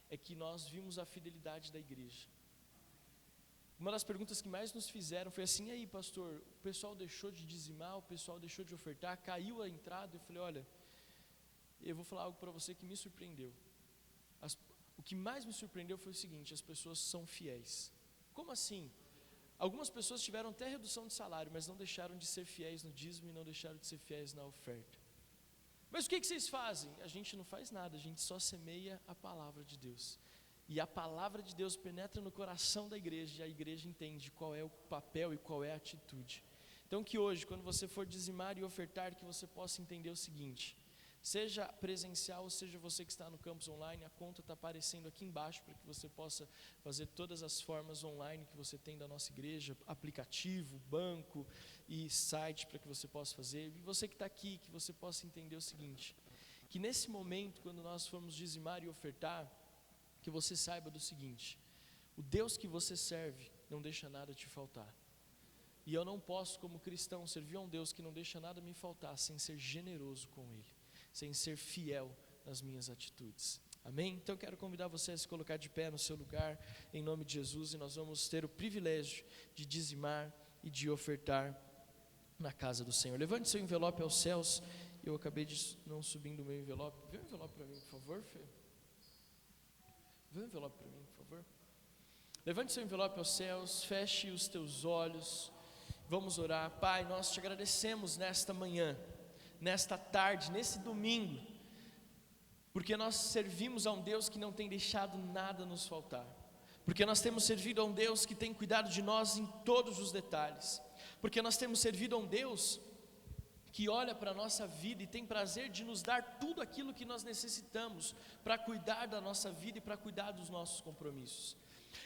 É que nós vimos a fidelidade da igreja. Uma das perguntas que mais nos fizeram foi assim, e aí pastor, o pessoal deixou de dizimar, o pessoal deixou de ofertar, caiu a entrada? Eu falei, olha, eu vou falar algo para você que me surpreendeu. O que mais me surpreendeu foi o seguinte: as pessoas são fiéis. Como assim? Algumas pessoas tiveram até redução de salário, mas não deixaram de ser fiéis no dízimo e não deixaram de ser fiéis na oferta. Mas o que vocês fazem? A gente não faz nada, a gente só semeia a palavra de Deus. E a palavra de Deus penetra no coração da igreja, e a igreja entende qual é o papel e qual é a atitude. Então que hoje, quando você for dizimar e ofertar, que você possa entender o seguinte: seja presencial, ou seja você que está no campus online, a conta está aparecendo aqui embaixo para que você possa fazer todas as formas online que você tem da nossa igreja, aplicativo, banco e site para que você possa fazer. E você que está aqui, que você possa entender o seguinte: que nesse momento, quando nós formos dizimar e ofertar, que você saiba do seguinte: o Deus que você serve não deixa nada te faltar. E eu não posso, como cristão, servir a um Deus que não deixa nada me faltar, sem ser generoso com Ele, sem ser fiel nas minhas atitudes. Amém? Então eu quero convidar você a se colocar de pé no seu lugar, em nome de Jesus, e nós vamos ter o privilégio de dizimar e de ofertar na casa do Senhor. Levante seu envelope aos céus. Eu acabei de não subindo o meu envelope. Vê o envelope para mim, por favor, Fê. Vê o envelope para mim, por favor. Levante seu envelope aos céus, feche os teus olhos. Vamos orar. Pai, nós te agradecemos nesta manhã, nesta tarde, nesse domingo, porque nós servimos a um Deus que não tem deixado nada nos faltar, porque nós temos servido a um Deus que tem cuidado de nós em todos os detalhes, porque nós temos servido a um Deus que olha para a nossa vida e tem prazer de nos dar tudo aquilo que nós necessitamos para cuidar da nossa vida e para cuidar dos nossos compromissos.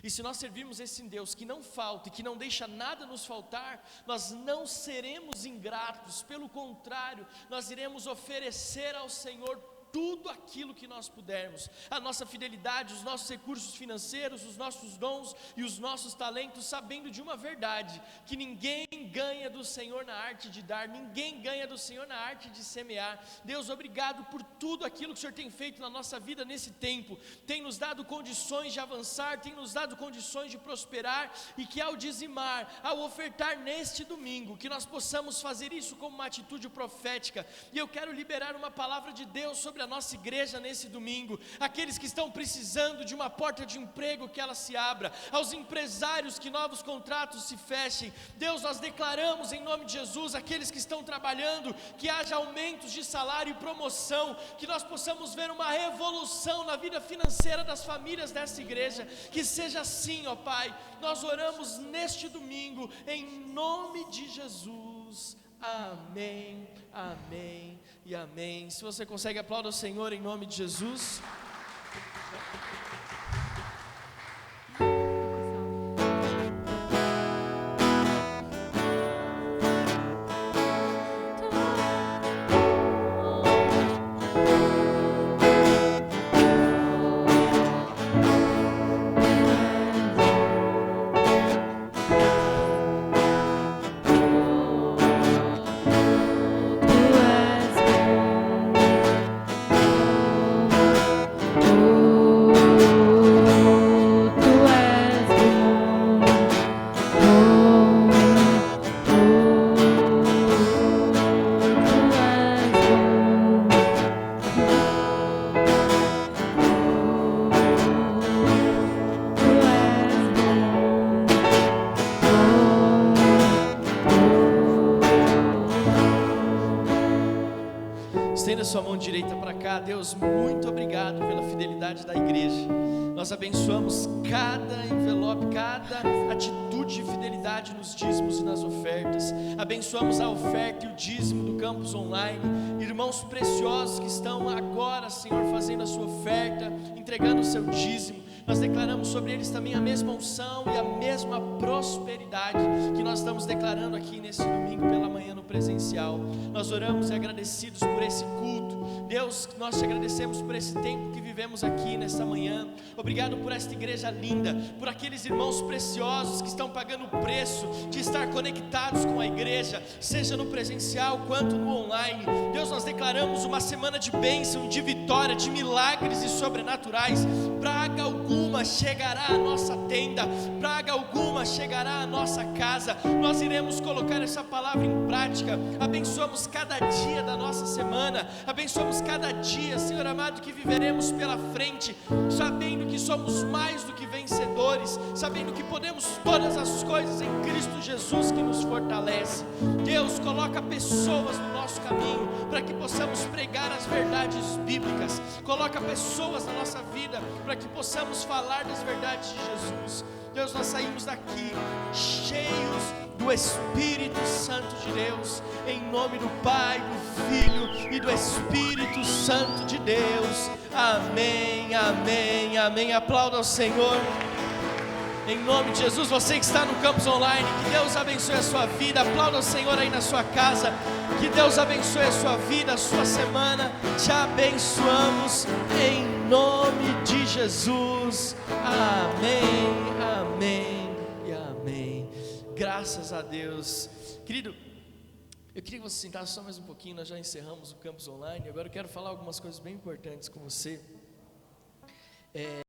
E se nós servirmos esse Deus que não falta e que não deixa nada nos faltar, nós não seremos ingratos, pelo contrário, nós iremos oferecer ao Senhor tudo aquilo que nós pudermos, a nossa fidelidade, os nossos recursos financeiros, os nossos dons e os nossos talentos, sabendo de uma verdade, que ninguém ganha do Senhor na arte de dar, ninguém ganha do Senhor na arte de semear. Deus, obrigado por tudo aquilo que o Senhor tem feito na nossa vida nesse tempo, tem nos dado condições de avançar, tem nos dado condições de prosperar, e que ao dizimar, ao ofertar neste domingo, que nós possamos fazer isso como uma atitude profética. E eu quero liberar uma palavra de Deus sobre a nossa igreja nesse domingo, aqueles que estão precisando de uma porta de emprego, que ela se abra, aos empresários, que novos contratos se fechem. Deus, nós declaramos em nome de Jesus, aqueles que estão trabalhando, que haja aumentos de salário e promoção, que nós possamos ver uma revolução na vida financeira das famílias dessa igreja, que seja assim, ó Pai. Nós oramos neste domingo, em nome de Jesus. Amém, amém e amém. Se você consegue, aplauda o Senhor em nome de Jesus. Estenda sua mão direita para cá. Deus, muito obrigado pela fidelidade da igreja. Nós abençoamos cada envelope, cada atitude de fidelidade nos dízimos e nas ofertas. Abençoamos a oferta e o dízimo do campus online. Irmãos preciosos que estão agora, Senhor, fazendo a sua oferta, entregando o seu dízimo. Nós declaramos sobre eles também a mesma unção e a mesma prosperidade que nós estamos declarando aqui nesse domingo pela manhã no presencial. Nós oramos e agradecidos por esse culto. Deus, nós te agradecemos por esse tempo que vivemos aqui nessa manhã. Obrigado por esta igreja linda, por aqueles irmãos preciosos que estão pagando o preço de estar conectados com a igreja, seja no presencial quanto no online. Deus, nós declaramos uma semana de bênção, de vitória, de milagres e sobrenaturais. Praga alguma chegará à nossa tenda, praga alguma chegará à nossa casa. Nós iremos colocar essa palavra em prática. prática, abençoamos cada dia da nossa semana, abençoamos cada dia, Senhor amado, que viveremos pela frente, sabendo que somos mais do que vencedores, sabendo que podemos todas as coisas em Cristo Jesus que nos fortalece. Deus, coloca pessoas no nosso caminho, para que possamos pregar as verdades bíblicas, coloca pessoas na nossa vida, para que possamos falar das verdades de Jesus. Deus, nós saímos daqui cheios do Espírito Santo de Deus, em nome do Pai, do Filho e do Espírito Santo de Deus. Amém, amém, amém. Aplauda ao Senhor. Em nome de Jesus, você que está no Campus Online, que Deus abençoe a sua vida. Aplauda ao Senhor aí na sua casa. Que Deus abençoe a sua vida, a sua semana. Te abençoamos em nome de Jesus. Amém, amém e amém. Graças a Deus. Querido, eu queria que você sentasse só mais um pouquinho. Nós já encerramos o Campus Online. Agora eu quero falar algumas coisas bem importantes com você.